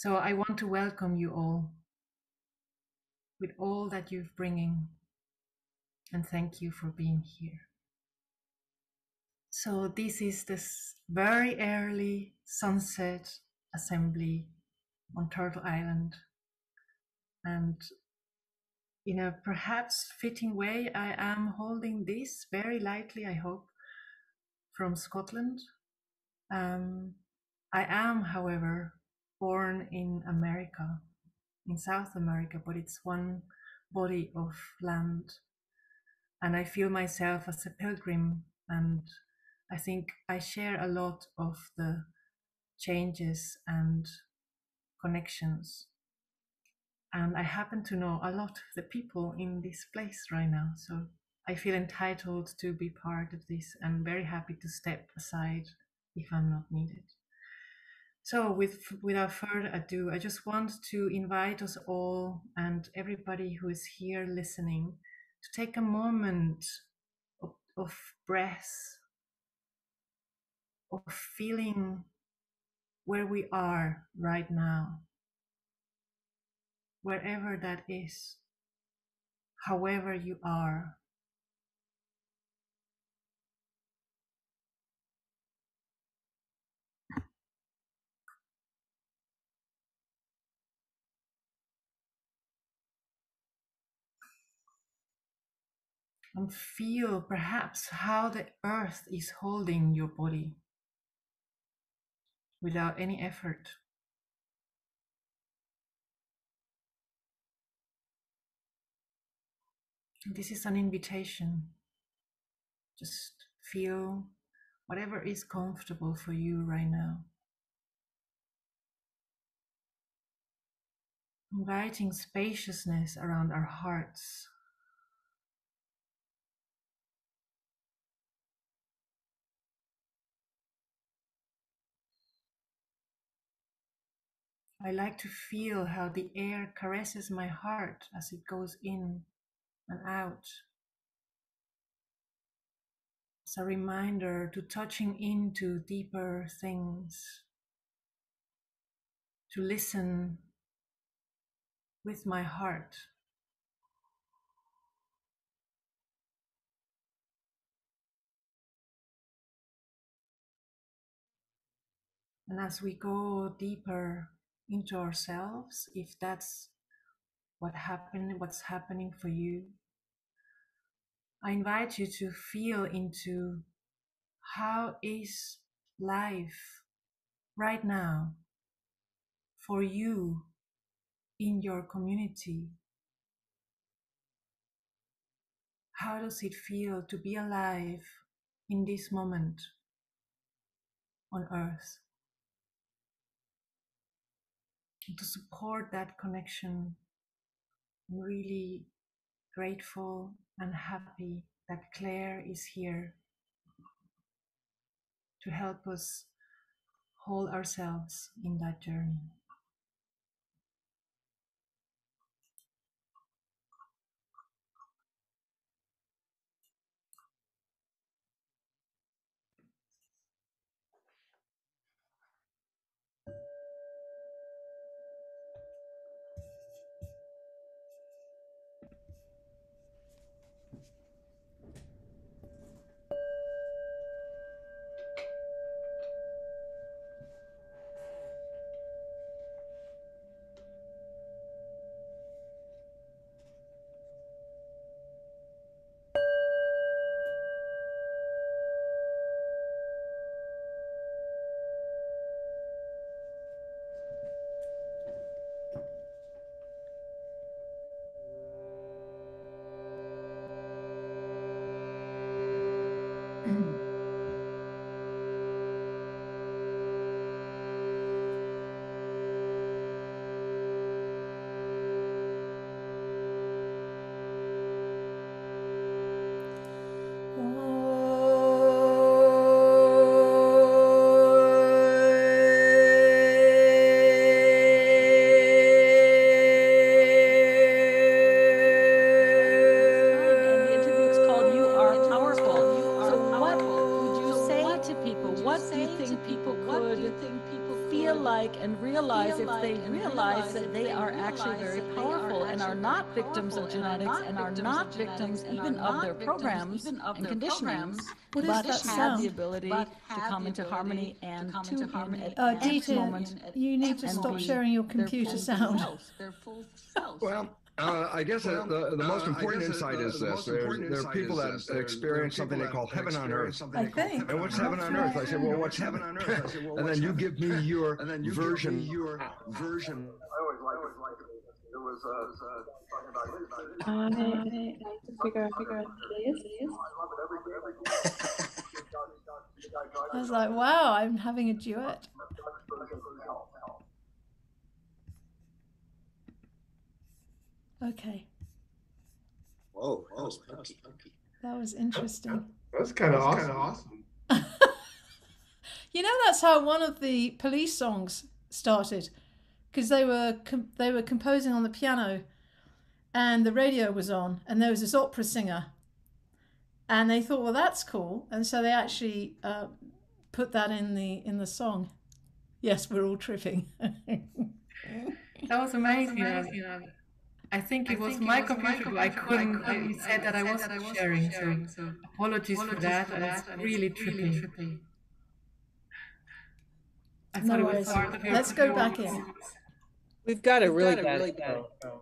So I want to welcome you all with all that you're bringing, and thank you for being here. So this is this very early sunset assembly on Turtle Island, and in a perhaps fitting way, I am holding this very lightly, I hope, from Scotland. I am, however, born in America, in South America, but it's one body of land. And I feel myself as a pilgrim, and I think I share a lot of the changes and connections. And I happen to know a lot of the people in this place right now. So I feel entitled to be part of this and very happy to step aside if I'm not needed. So without further ado, I just want to invite us all and everybody who is here listening to take a moment of breath, of feeling where we are right now, wherever that is, however you are. And feel perhaps how the earth is holding your body without any effort. This is an invitation. Just feel whatever is comfortable for you right now. Inviting spaciousness around our hearts. I like to feel how the air caresses my heart as it goes in and out. It's a reminder to touching into deeper things, to listen with my heart. And as we go deeper into ourselves, if that's what's happening for you, I invite you to feel into how is life right now for you in your community. How does it feel to be alive in this moment on earth? And to support that connection, I'm really grateful and happy that Claire is here to help us hold ourselves in that journey. What do you think people feel like and realize, if they realize that they are actually very powerful and are not victims of genetics and are not victims even of their programs and conditionings, What is but that have sound? the ability to come into harmony and tune in at this Dita, moment. you need to and stop be sharing your their computer full sound. selves, their full selves. Well, I guess the most important insight is this. There are people that experience something they call heaven on earth. I think. And what's heaven on earth? I say, well, what's heaven on earth? And then you give me your version. I need to figure out what it is. I was like, wow, I'm having a duet. Okay. Whoa, that was punky. That was interesting. That's kind of awesome. You know, that's how one of the Police songs started, because they were composing on the piano, and the radio was on, and there was this opera singer, and they thought, well, that's cool, and so they actually put that in the song. Yes, we're all tripping. That was amazing. I think it was my computer. I couldn't. You said that I wasn't sharing, so apologies for that. And it's really trippy. I thought it was part of your Let's go back in. We've got a really bad echo. Okay.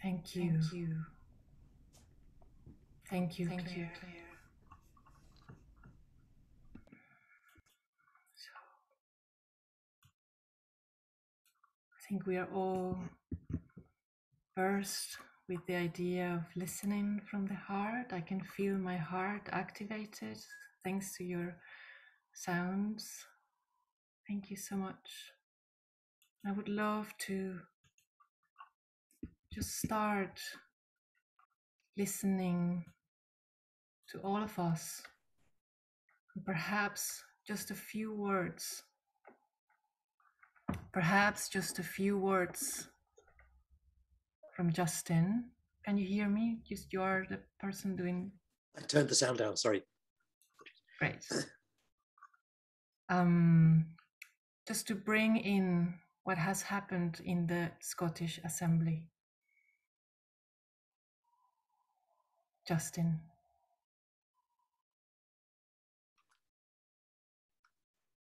Thank you. Thank you, Claire. I think we are all burst with the idea of listening from the heart. I can feel my heart activated thanks to your sounds. Thank you so much. I would love to just start listening to all of us. Perhaps just a few words. Perhaps just a few words from Justin. Can you hear me? Just you are the person doing. I turned the sound down, sorry. Great. Just to bring in what has happened in the Scottish Assembly. Justin.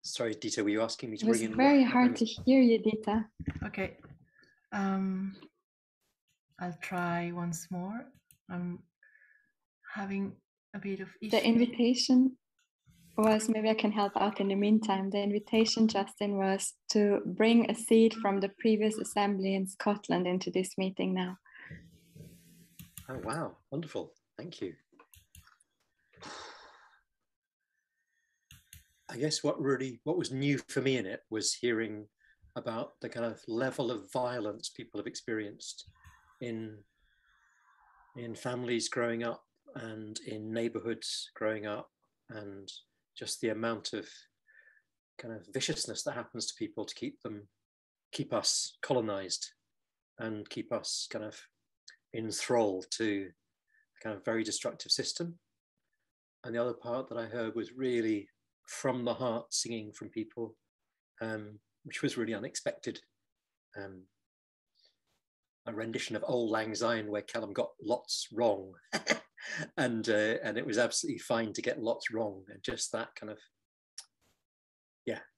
Sorry, Dita, were you asking me to It was bring in? very hard to hear you, Dita. Okay. I'll try once more. I'm having a bit of issue. The invitation was, maybe I can help out in the meantime. The invitation, Justin, was to bring a seed from the previous assembly in Scotland into this meeting now. Oh, wow. Wonderful. Thank you. I guess what was new for me in it was hearing about the kind of level of violence people have experienced in families growing up and in neighborhoods growing up, and just the amount of kind of viciousness that happens to people to keep us colonized and keep us kind of enthralled to a kind of very destructive system. And the other part that I heard was really from the heart singing from people, which was really unexpected. A rendition of Auld Lang Syne where Callum got lots wrong. and it was absolutely fine to get lots wrong. And just that kind of,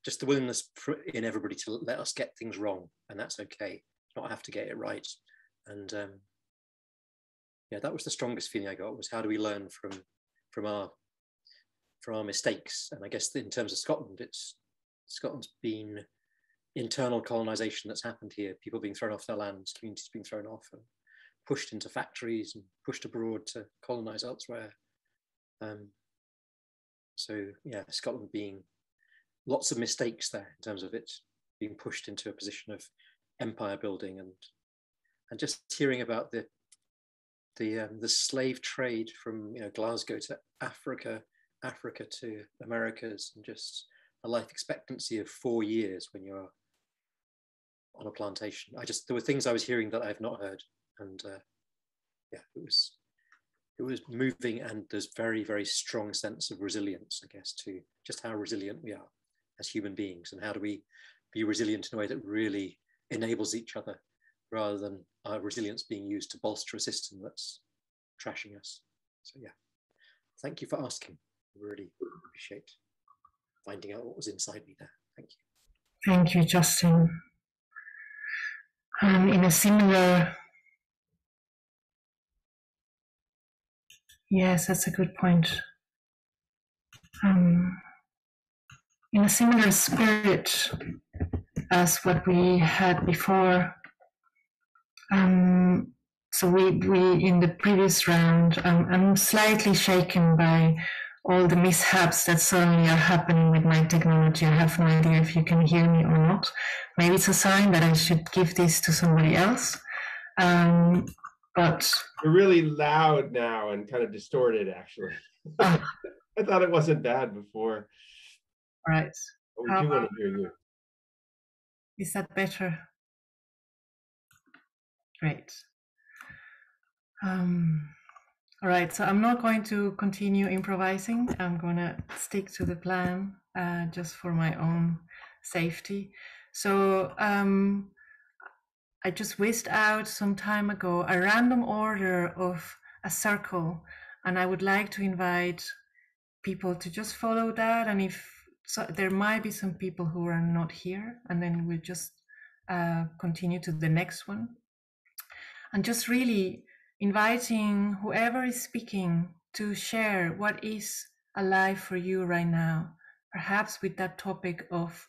just the willingness in everybody to let us get things wrong. And that's okay, not have to get it right. And that was the strongest feeling I got, was how do we learn from our mistakes? And I guess in terms of Scotland, Scotland's been internal colonization that's happened here, people being thrown off their lands, communities being thrown off and pushed into factories and pushed abroad to colonize elsewhere. Scotland being lots of mistakes there in terms of it being pushed into a position of empire building, and just hearing about the slave trade from Glasgow to Africa to Americas, and just a life expectancy of 4 years when you're on a plantation. There were things I was hearing that I've not heard, and it was moving, and there's very, very strong sense of resilience, I guess, to just how resilient we are as human beings, and how do we be resilient in a way that really enables each other, rather than our resilience being used to bolster a system that's trashing us. So thank you for asking. I really appreciate finding out what was inside me there. Thank you. Thank you, Justin. In a similar, yes, that's a good point. In a similar spirit as what we had before, so we in the previous round, I'm slightly shaken by all the mishaps that suddenly are happening with my technology. I have no idea if you can hear me or not. Maybe it's a sign that I should give this to somebody else. But you're really loud now and kind of distorted, actually. I thought it wasn't bad before. Right. But we do want to hear you. Is that better? Great. All right, so I'm not going to continue improvising. I'm going to stick to the plan just for my own safety. So I just whisked out some time ago a random order of a circle, and I would like to invite people to just follow that. And if so, there might be some people who are not here, and then we'll just continue to the next one. And just really inviting whoever is speaking to share what is alive for you right now, perhaps with that topic of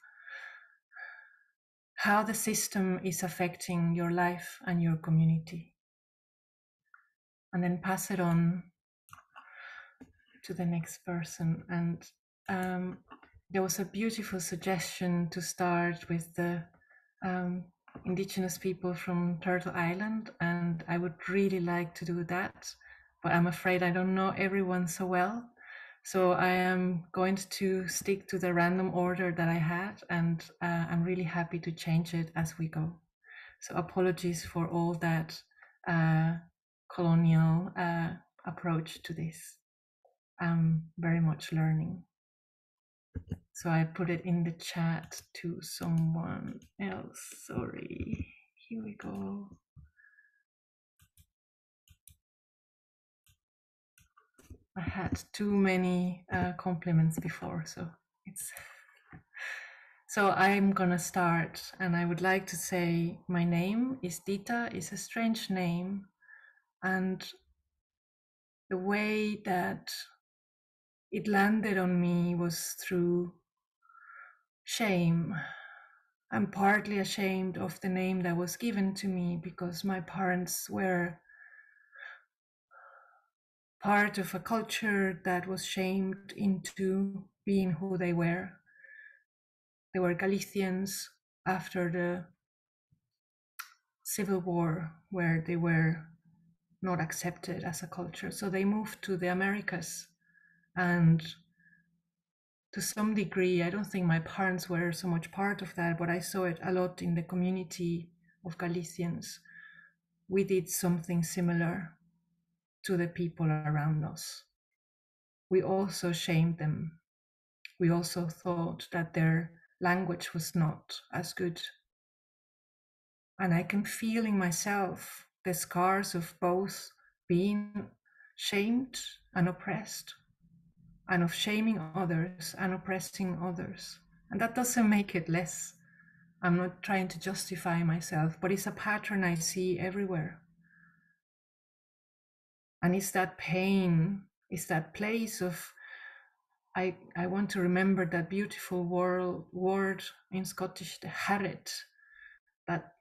how the system is affecting your life and your community. And then pass it on to the next person. And there was a beautiful suggestion to start with the indigenous people from Turtle Island, and I would really like to do that, but I'm afraid I don't know everyone so well. So I am going to stick to the random order that I had, and I'm really happy to change it as we go. So apologies for all that colonial approach to this. I'm very much learning. So I put it in the chat to someone else. Sorry. Here we go. I had too many compliments before, so it's. So I'm gonna start, and I would like to say my name is Dita. It's a strange name, and the way that it landed on me was through shame. I'm partly ashamed of the name that was given to me because my parents were part of a culture that was shamed into being who they were. They were Galicians after the Civil War, where they were not accepted as a culture. So they moved to the Americas, and to some degree, I don't think my parents were so much part of that, but I saw it a lot in the community of Galicians. We did something similar to the people around us. We also shamed them. We also thought that their language was not as good. And I can feel in myself the scars of both being shamed and oppressed, and of shaming others and oppressing others. And that doesn't make it less. I'm not trying to justify myself, but it's a pattern I see everywhere. And it's that pain, it's that place of, I want to remember that beautiful word in Scottish, the harrit, that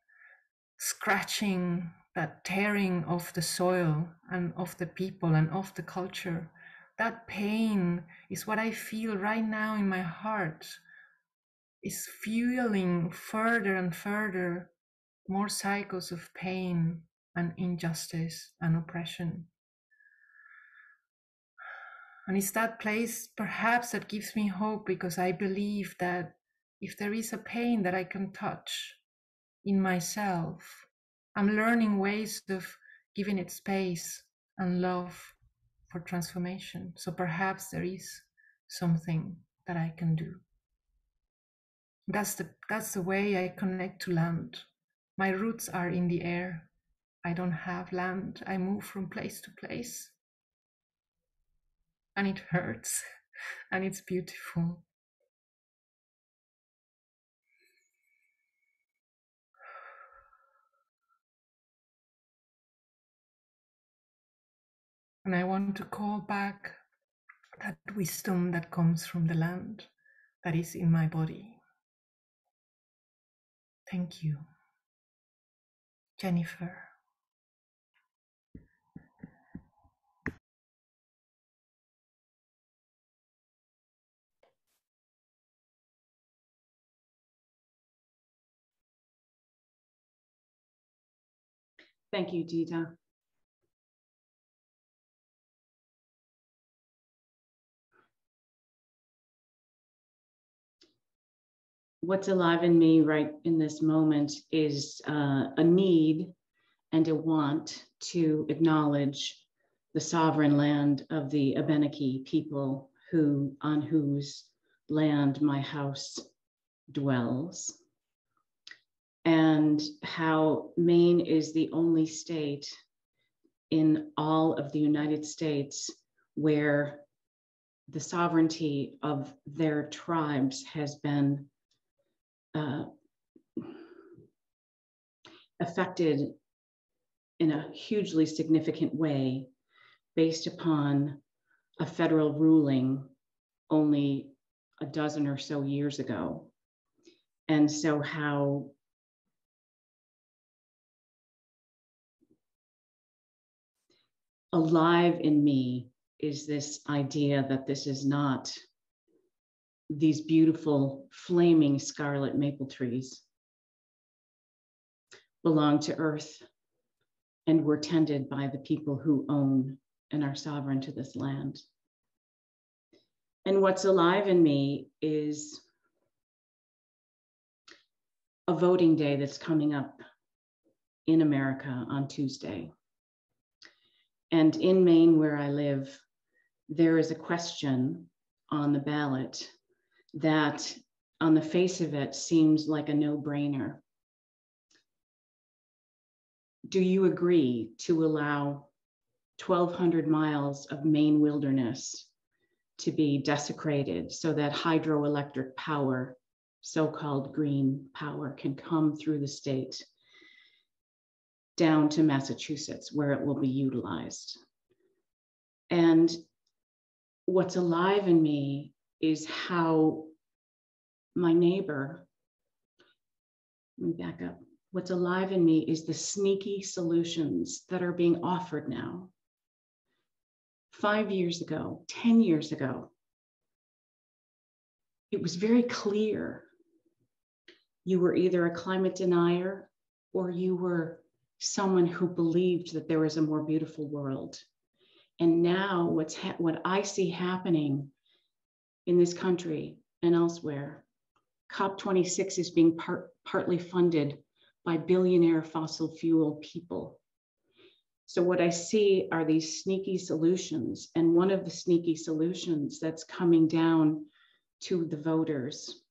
scratching, that tearing of the soil and of the people and of the culture. That pain is what I feel right now in my heart, is fueling further and further more cycles of pain and injustice and oppression. And it's that place perhaps that gives me hope, because I believe that if there is a pain that I can touch in myself, I'm learning ways of giving it space and love for transformation. So perhaps there is something that I can do. That's the way I connect to land. My roots are in the air. I don't have land. I move from place to place. And it hurts, and it's beautiful. And I want to call back that wisdom that comes from the land, that is in my body. Thank you. Jennifer. Thank you, Dita. What's alive in me right in this moment is a need and a want to acknowledge the sovereign land of the Abenaki people on whose land my house dwells, and how Maine is the only state in all of the United States where the sovereignty of their tribes has been affected in a hugely significant way based upon a federal ruling only a dozen or so years ago. And so how alive in me is this idea that this is not these beautiful flaming scarlet maple trees belong to earth and were tended by the people who own and are sovereign to this land. And what's alive in me is a voting day that's coming up in America on Tuesday. And in Maine, where I live, there is a question on the ballot that on the face of it seems like a no-brainer. Do you agree to allow 1,200 miles of Maine wilderness to be desecrated so that hydroelectric power, so-called green power, can come through the state down to Massachusetts, where it will be utilized? And what's alive in me is how my neighbor, let me back up. What's alive in me is the sneaky solutions that are being offered now. 5 years ago, 10 years ago, it was very clear you were either a climate denier or you were someone who believed that there was a more beautiful world. And now what I see happening in this country and elsewhere, COP26 is being partly funded by billionaire fossil fuel people. So what I see are these sneaky solutions. And one of the sneaky solutions that's coming down to the voters,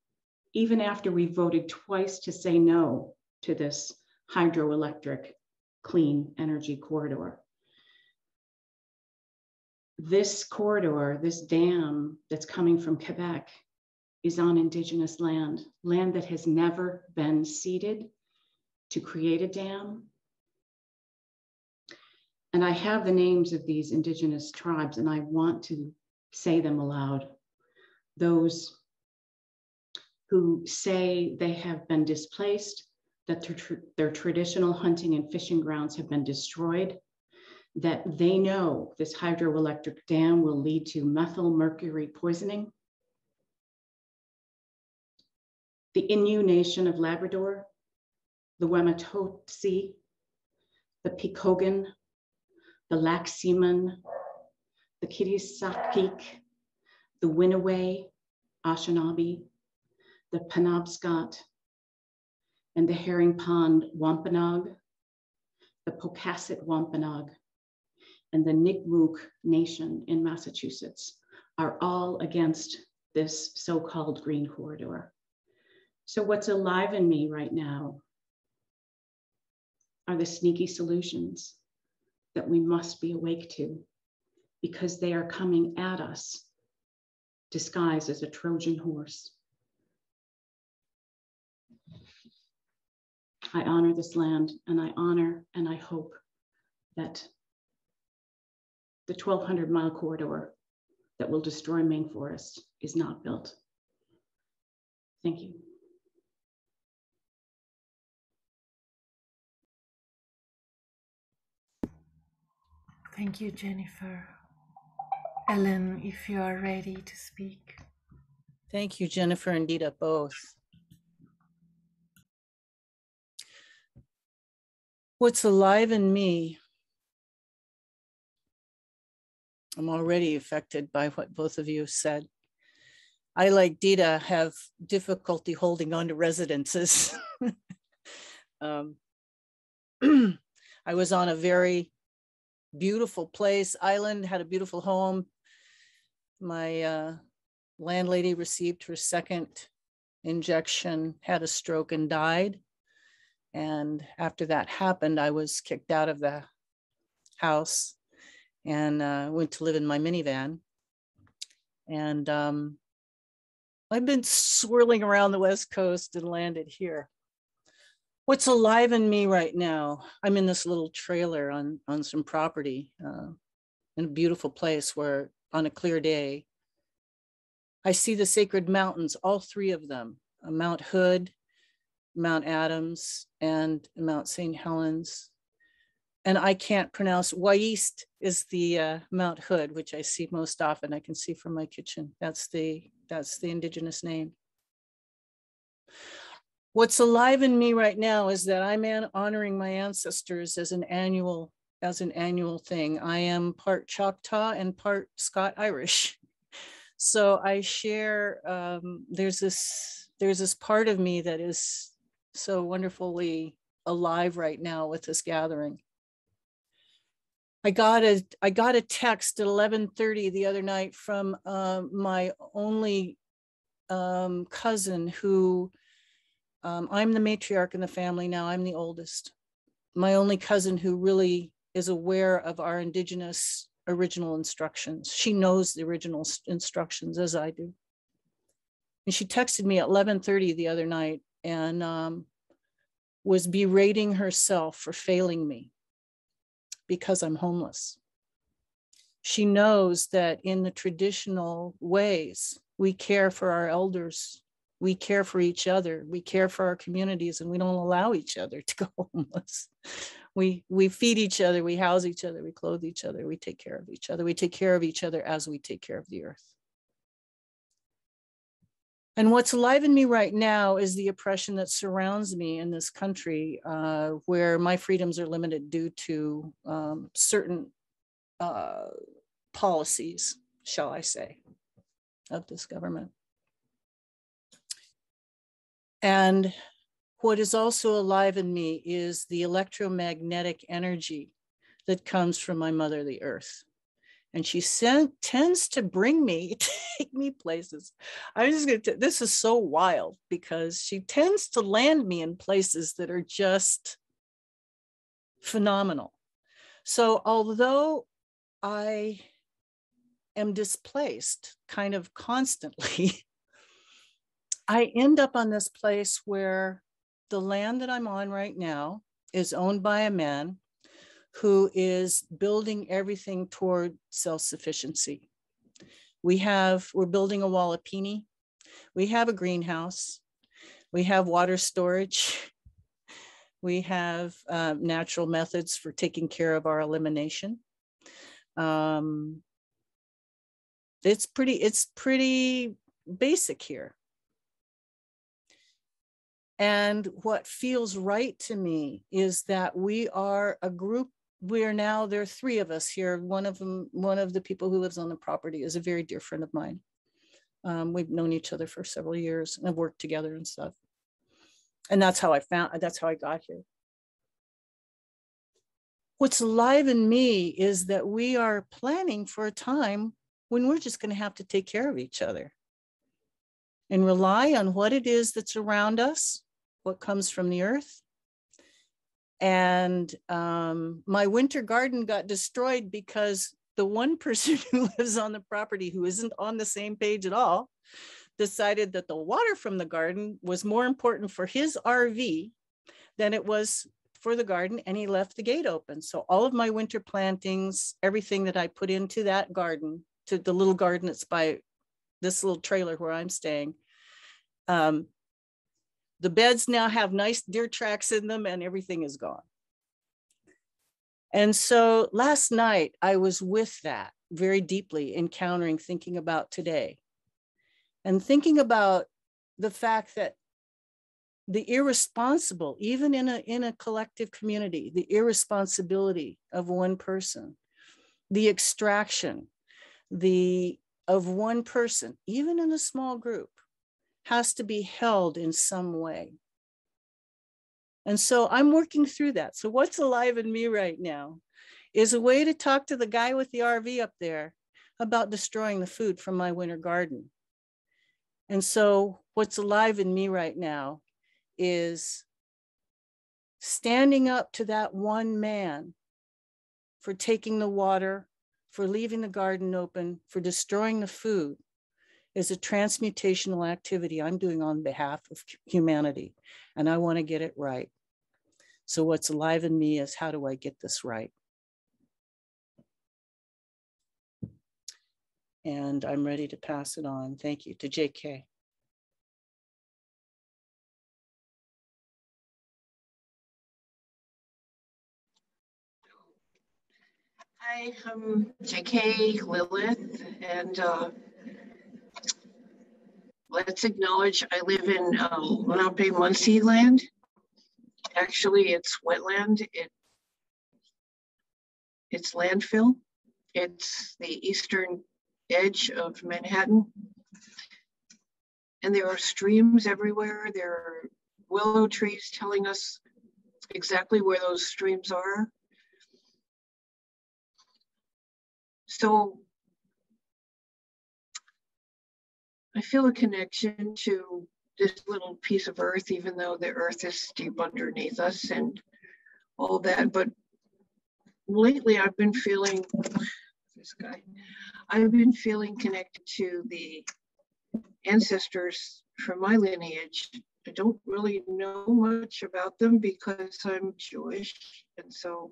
even after we voted twice to say no to this hydroelectric clean energy corridor. This corridor, this dam that's coming from Quebec is on Indigenous land, land that has never been ceded to create a dam. And I have the names of these Indigenous tribes, and I want to say them aloud. Those who say they have been displaced, that their traditional hunting and fishing grounds have been destroyed, that they know this hydroelectric dam will lead to methyl mercury poisoning. The Innu Nation of Labrador, the Wematosi, the Picogan, the Lac-Seaman, the Kitisapeq, the Winaway, Anishinaabe, the Penobscot, and the Herring Pond Wampanoag, the Pocasset Wampanoag, and the Nipmuc Nation in Massachusetts are all against this so-called green corridor. So what's alive in me right now are the sneaky solutions that we must be awake to, because they are coming at us disguised as a Trojan horse. I honor this land, and I honor and I hope that the 1,200-mile corridor that will destroy Maine forest is not built. Thank you. Thank you, Jennifer. Ellen, if you are ready to speak. Thank you, Jennifer and Dita, both. What's alive in me? I'm already affected by what both of you have said. I, like Dita, have difficulty holding on to residences. I was on a very beautiful place, island, had a beautiful home. My landlady received her second injection, had a stroke, and died. And after that happened, I was kicked out of the house and went to live in my minivan. And I've been swirling around the West Coast and landed here. What's alive in me right now? I'm in this little trailer on some property in a beautiful place where on a clear day, I see the sacred mountains, all three of them, Mount Hood, Mount Adams, and Mount St. Helens. And I can't pronounce, Waist is the Mount Hood, which I see most often. I can see from my kitchen. That's the indigenous name. What's alive in me right now is that I'm honoring my ancestors as an annual thing. I am part Choctaw and part Scott Irish. So I share, there's this part of me that is so wonderfully alive right now with this gathering. I got a text at 11:30 the other night from my only cousin who, I'm the matriarch in the family now, I'm the oldest. My only cousin who really is aware of our indigenous original instructions. She knows the original instructions as I do. And she texted me at 11:30 the other night and was berating herself for failing me because I'm homeless. She knows that in the traditional ways, we care for our elders, we care for each other, we care for our communities, and we don't allow each other to go homeless. We feed each other, we house each other, we clothe each other, we take care of each other. We take care of each other as we take care of the earth. And what's alive in me right now is the oppression that surrounds me in this country, where my freedoms are limited due to certain policies, shall I say, of this government. And what is also alive in me is the electromagnetic energy that comes from my mother, the earth. And she tends to bring me, take me places. I'm just going to, this is so wild because she tends to land me in places that are just phenomenal. So although I am displaced kind of constantly, I end up on this place where the land that I'm on right now is owned by a man who is building everything toward self-sufficiency. We're building a wallapini. We have a greenhouse. We have water storage. We have natural methods for taking care of our elimination. It's pretty basic here. And what feels right to me is that we are a group. There are three of us here. One of the people who lives on the property is a very dear friend of mine. We've known each other for several years and have worked together and stuff. And that's how I got here. What's alive in me is that we are planning for a time when we're just going to have to take care of each other and rely on what it is that's around us, what comes from the earth. And my winter garden got destroyed because the one person who lives on the property who isn't on the same page at all decided that the water from the garden was more important for his RV than it was for the garden, and he left the gate open. So all of my winter plantings, everything that I put into that garden, to the little garden that's by this little trailer where I'm staying, the beds now have nice deer tracks in them and everything is gone. And so last night I was with that very deeply, thinking about today and thinking about the fact that the irresponsible, even in a collective community, the irresponsibility of one person, the extraction of one person, even in a small group, has to be held in some way. And so I'm working through that. So what's alive in me right now is a way to talk to the guy with the RV up there about destroying the food from my winter garden. And so what's alive in me right now is standing up to that one man for taking the water, for leaving the garden open, for destroying the food, is a transmutational activity I'm doing on behalf of humanity. And I want to get it right. So what's alive in me is, how do I get this right? And I'm ready to pass it on. Thank you to JK. Hi, I'm JK Lilith, and let's acknowledge I live in Lenape Muncie land. Actually, it's wetland. It's landfill. It's the eastern edge of Manhattan. And there are streams everywhere. There are willow trees telling us exactly where those streams are. So I feel a connection to this little piece of earth, even though the earth is deep underneath us and all that. But lately I've been feeling, I've been feeling connected to the ancestors from my lineage. I don't really know much about them because I'm Jewish. And so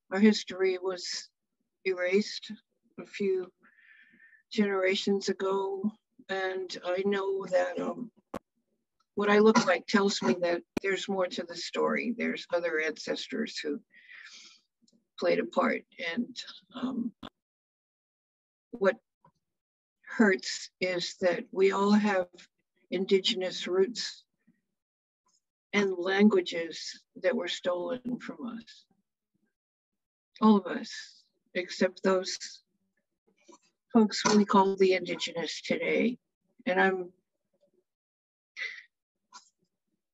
our history was erased a few generations ago. And I know that what I look like tells me that there's more to the story. There's other ancestors who played a part. And what hurts is that we all have indigenous roots and languages that were stolen from us. All of us, except those folks we call the indigenous today. And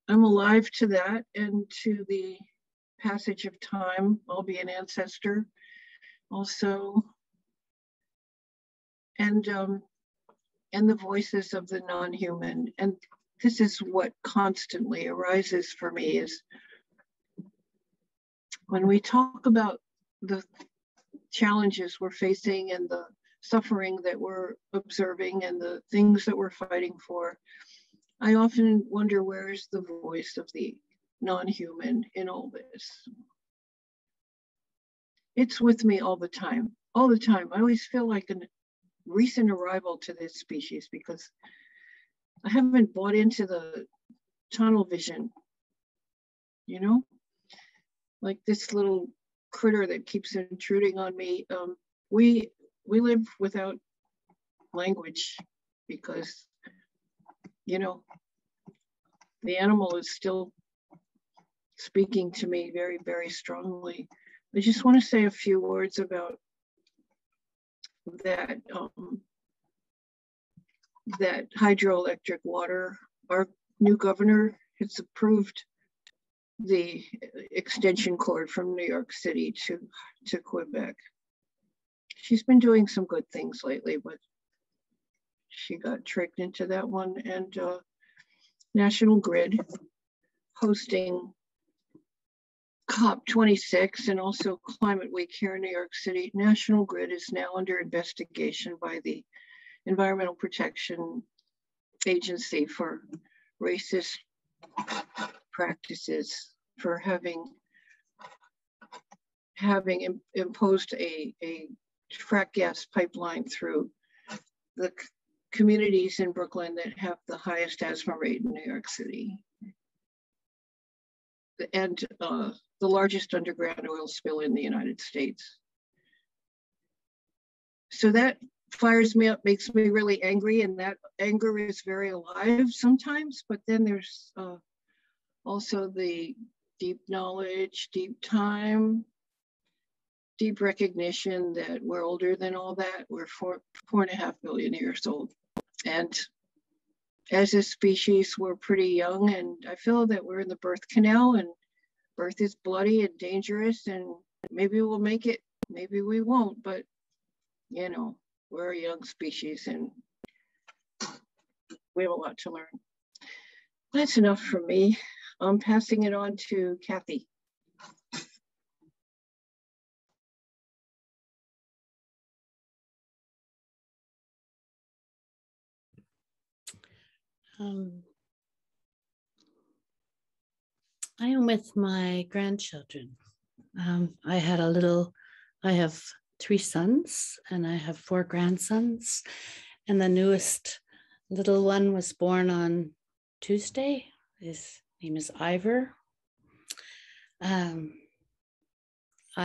I'm alive to that and to the passage of time. I'll be an ancestor also. And the voices of the non-human. And this is what constantly arises for me, is when we talk about the challenges we're facing and the suffering that we're observing and the things that we're fighting for, I often wonder, where is the voice of the non-human in all this? It's with me all the time, all the time. I always feel like a recent arrival to this species because I haven't bought into the tunnel vision, you know? Like this little critter that keeps intruding on me. We live without language because, you know, the animal is still speaking to me very, very strongly. I just want to say a few words about that, that hydroelectric water. Our new governor has approved the extension cord from New York City to Quebec. She's been doing some good things lately, but she got tricked into that one. And National Grid hosting COP26 and also Climate Week here in New York City. National Grid is now under investigation by the Environmental Protection Agency for racist practices, for having imposed a frack gas pipeline through the communities in Brooklyn that have the highest asthma rate in New York City. And the largest underground oil spill in the United States. So that fires me up, makes me really angry, and that anger is very alive sometimes, but then there's also the deep knowledge, deep time, deep recognition that we're older than all that. We're 4.5 billion years old. And as a species, we're pretty young, and I feel that we're in the birth canal, and birth is bloody and dangerous, and maybe we'll make it, maybe we won't, but you know, we're a young species and we have a lot to learn. That's enough for me. I'm passing it on to Kathy. I am with my grandchildren. I have 3 sons and I have 4 grandsons. And the newest little one was born on Tuesday. His name is Ivor. I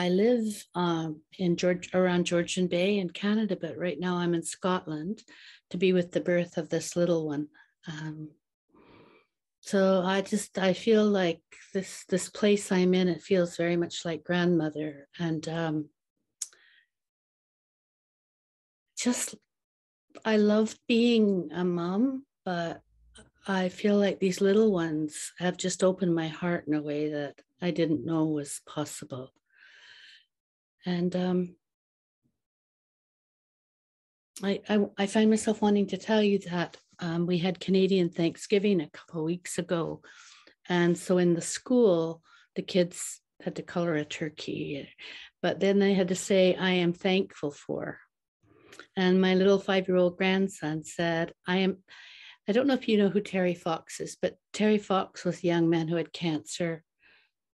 live around Georgian Bay in Canada, but right now I'm in Scotland to be with the birth of this little one. So I feel like this place I'm in, it feels very much like grandmother, and I love being a mom, but I feel like these little ones have just opened my heart in a way that I didn't know was possible. And I find myself wanting to tell you that we had Canadian Thanksgiving a couple of weeks ago. And so in the school, the kids had to color a turkey, but then they had to say, I am thankful for. And my little 5-year-old grandson said, I don't know if you know who Terry Fox is, but Terry Fox was a young man who had cancer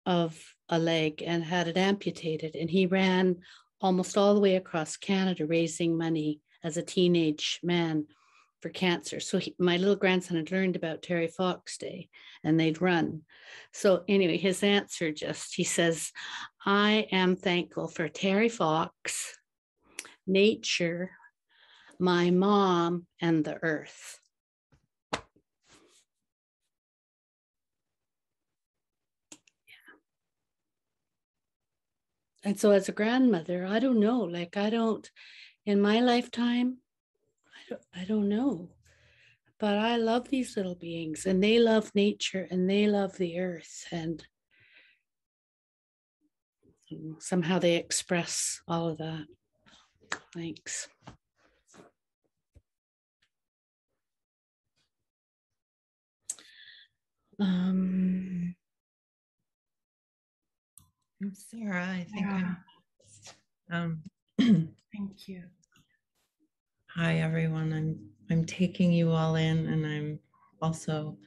of a leg and had it amputated. And he ran almost all the way across Canada raising money as a teenage man for cancer. So my little grandson had learned about Terry Fox Day and they'd run. So anyway, his answer he says, I am thankful for Terry Fox, nature, my mom, and the earth. And so as a grandmother, I don't know, in my lifetime, I don't know, but I love these little beings and they love nature and they love the earth, and somehow they express all of that. Thanks. I'm Sarah. I think I'm. Thank you. Hi everyone. I'm taking you all in, and I'm also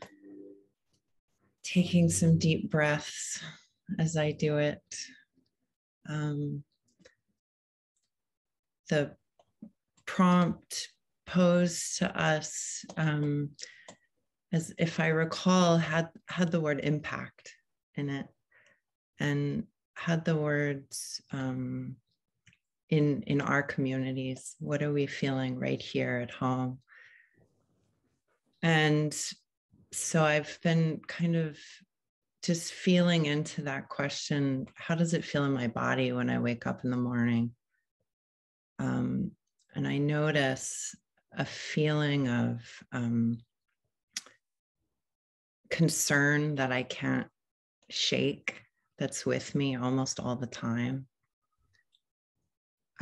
taking some deep breaths as I do it. The prompt posed to us, as if I recall, had the word impact in it, and had the words in our communities. What are we feeling right here at home? And so I've been kind of just feeling into that question. How does it feel in my body when I wake up in the morning? And I notice a feeling of concern that I can't shake, that's with me almost all the time.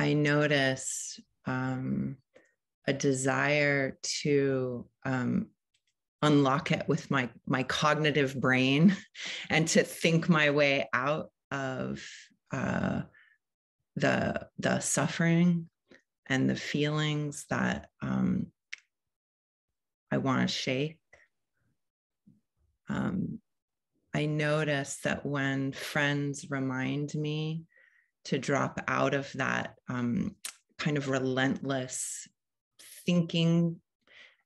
I notice a desire to unlock it with my cognitive brain and to think my way out of the suffering and the feelings that I want to shake. I notice that when friends remind me to drop out of that kind of relentless thinking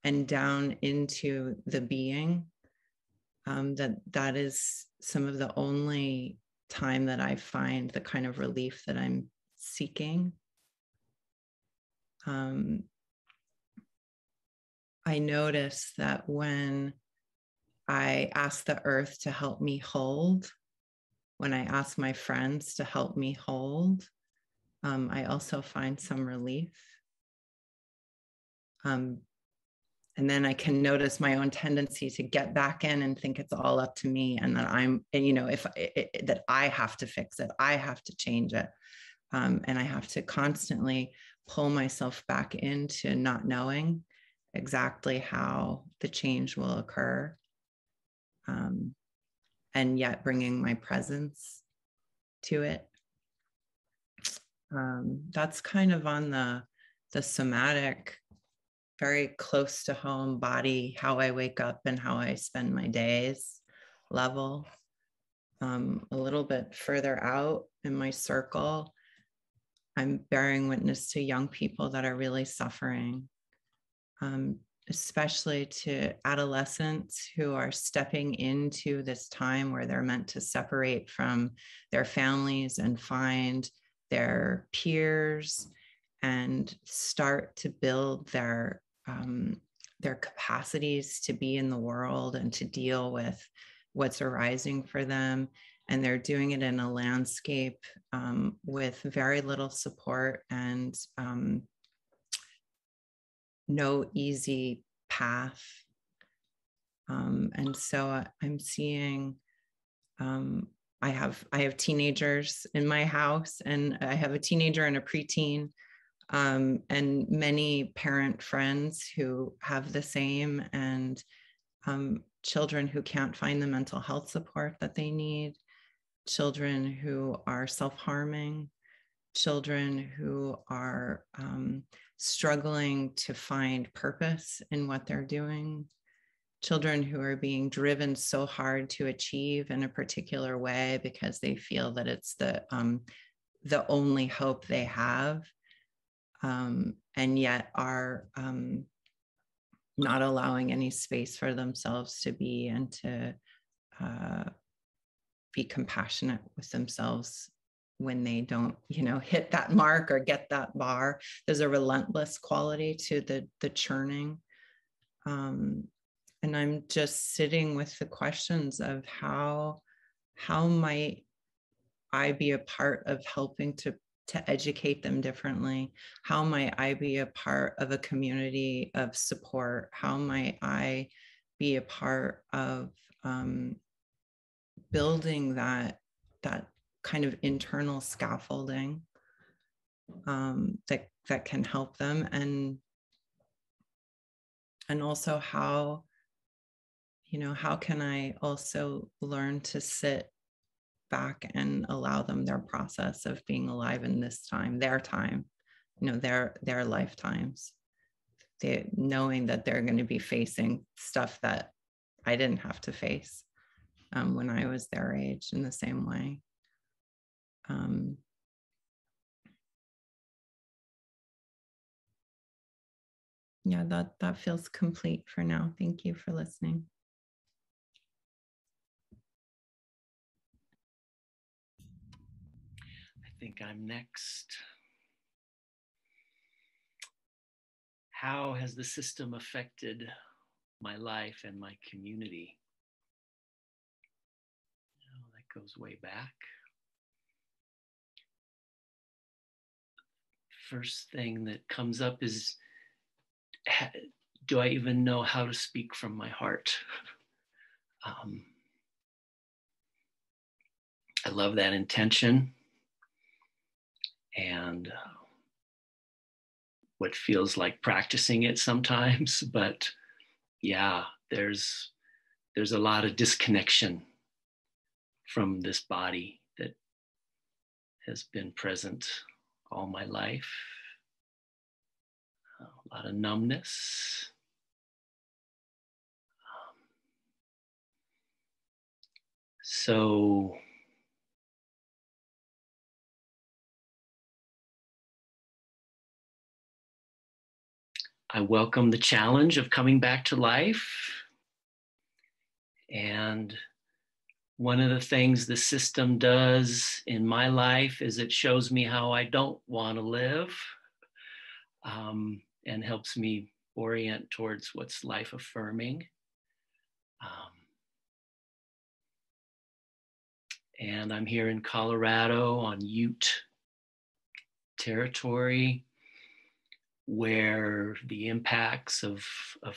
and down into the being, that is some of the only time that I find the kind of relief that I'm seeking. I notice that when I ask the earth to help me hold, when I ask my friends to help me hold, I also find some relief. And then I can notice my own tendency to get back in and think it's all up to me, and that that I have to fix it, I have to change it. And I have to constantly pull myself back into not knowing exactly how the change will occur. And yet bringing my presence to it. That's kind of on the somatic, very close to home body, how I wake up and how I spend my days level. a little bit further out in my circle, I'm bearing witness to young people that are really suffering, especially to adolescents who are stepping into this time where they're meant to separate from their families and find their peers and start to build their capacities to be in the world and to deal with what's arising for them. And they're doing it in a landscape with very little support and no easy path. And so I'm seeing, I have teenagers in my house, and I have a teenager and a preteen, and many parent friends who have the same, and children who can't find the mental health support that they need, children who are self-harming, children who are struggling to find purpose in what they're doing, children who are being driven so hard to achieve in a particular way because they feel that it's the only hope they have, and yet are not allowing any space for themselves to be and to be compassionate with themselves when they don't, hit that mark or get that bar. There's a relentless quality to the churning. And I'm just sitting with the questions of how might I be a part of helping to educate them differently? How might I be a part of a community of support? How might I be a part of building that kind of internal scaffolding that can help them, and also how can I also learn to sit back and allow them their process of being alive in this time, their time, their lifetimes, knowing that they're going to be facing stuff that I didn't have to face when I was their age in the same way. Yeah, that feels complete for now. Thank you for listening. I think I'm next. How has the system affected my life and my community? That goes way back. First thing that comes up is, do I even know how to speak from my heart? I love that intention, and what feels like practicing it sometimes, but yeah, there's a lot of disconnection from this body that has been present all my life. A lot of numbness. So I welcome the challenge of coming back to life. And one of the things the system does in my life is it shows me how I don't want to live, and helps me orient towards what's life affirming. And I'm here in Colorado on Ute territory, where the impacts of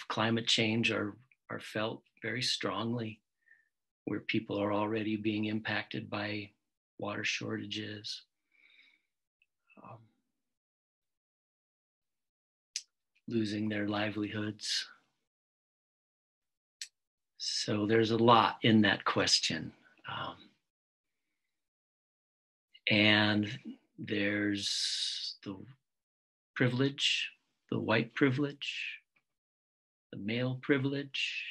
climate change are felt very strongly, where people are already being impacted by water shortages. Losing their livelihoods. So there's a lot in that question. And there's the privilege, the white privilege, the male privilege,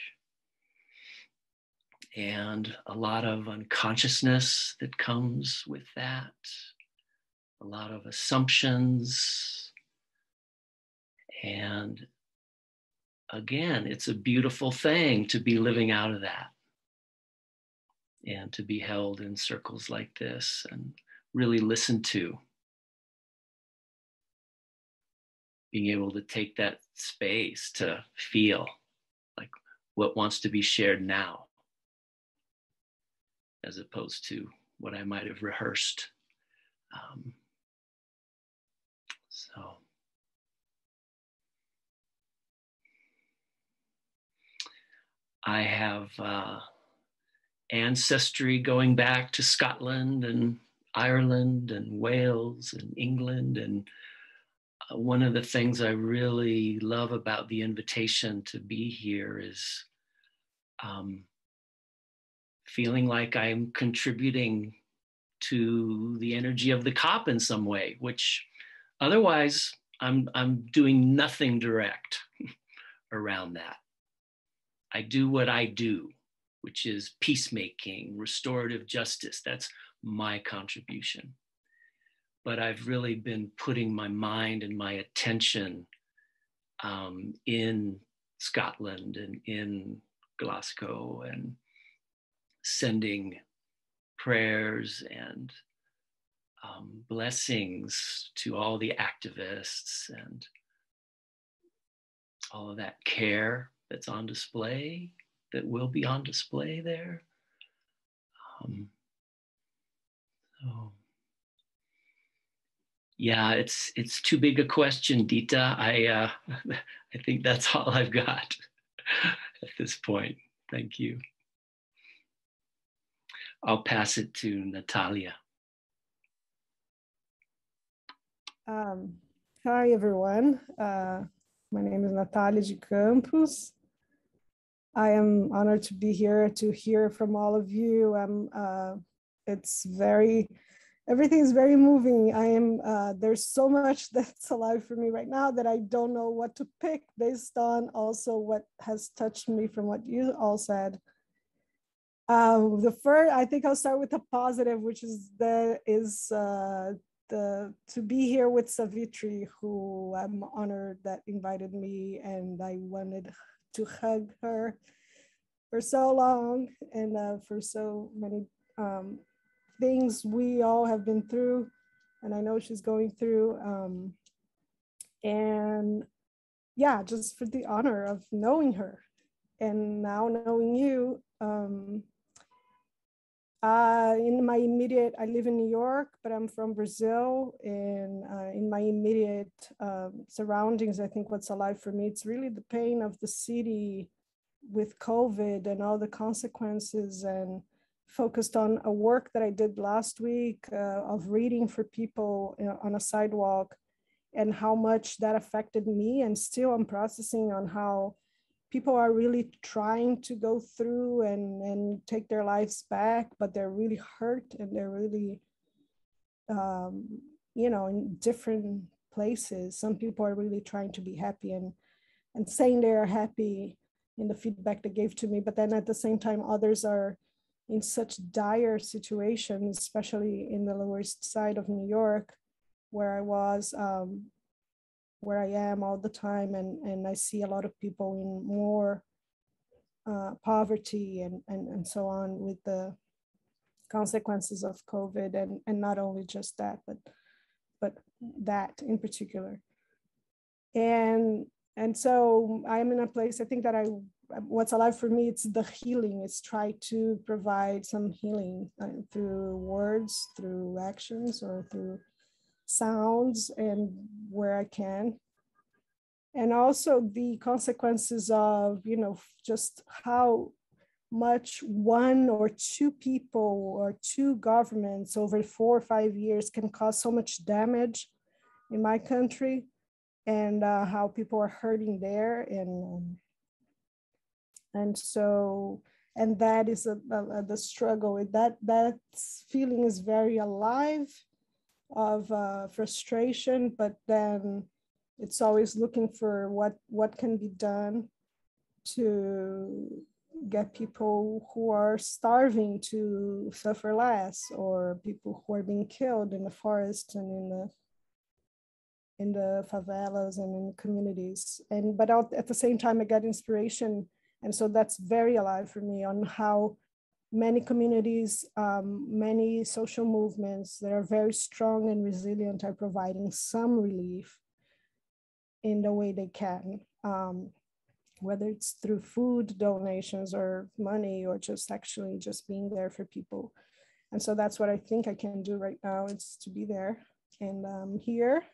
and a lot of unconsciousness that comes with that, a lot of assumptions. And again, it's a beautiful thing to be living out of that and to be held in circles like this and really listen to. Being able to take that space to feel like what wants to be shared now, as opposed to what I might have rehearsed. So I have ancestry going back to Scotland and Ireland and Wales and England. And one of the things I really love about the invitation to be here is feeling like I'm contributing to the energy of the COP in some way, which otherwise I'm doing nothing direct around that. I do what I do, which is peacemaking, restorative justice. That's my contribution. But I've really been putting my mind and my attention in Scotland and in Glasgow and sending prayers and blessings to all the activists and all of that care that's on display, that will be on display there. So yeah, it's too big a question, Dita. I think that's all I've got at this point. Thank you. I'll pass it to Natalia. Hi, everyone. My name is Natalia de Campos. I am honored to be here to hear from all of you. Everything is very moving. There's so much that's alive for me right now that I don't know what to pick based on also what has touched me from what you all said. I think I'll start with the positive, which is to be here with Savitri, who I'm honored that invited me, and I wanted to hug her for so long and for so many things we all have been through, and I know she's going through. And yeah, just for the honor of knowing her and now knowing you. I live in New York, but I'm from Brazil, and in my immediate surroundings, I think what's alive for me, it's really the pain of the city with COVID and all the consequences, and focused on a work that I did last week of reading for people on a sidewalk, and how much that affected me. And still I'm processing on how people are really trying to go through and take their lives back, but they're really hurt and they're really, in different places. Some people are really trying to be happy and saying they are happy in the feedback they gave to me. But then at the same time, others are in such dire situations, especially in the Lower East Side of New York, where I was, where I am all the time, and I see a lot of people in more poverty and so on with the consequences of COVID, and not only just that, but that in particular. And so I'm in a place, I think that what's alive for me, it's the healing. It's try to provide some healing through words, through actions, or through sounds, and where I can. And also the consequences of, just how much one or two people or two governments over 4 or 5 years can cause so much damage in my country, and how people are hurting there. And that is the struggle. That feeling is very alive, of frustration, but then it's always looking for what can be done to get people who are starving to suffer less, or people who are being killed in the forest and in the favelas and in communities. But at the same time, I get inspiration. And so that's very alive for me on how many communities, many social movements that are very strong and resilient are providing some relief in the way they can, whether it's through food donations or money, or just actually just being there for people. And so that's what I think I can do right now, is to be there. And I'm here,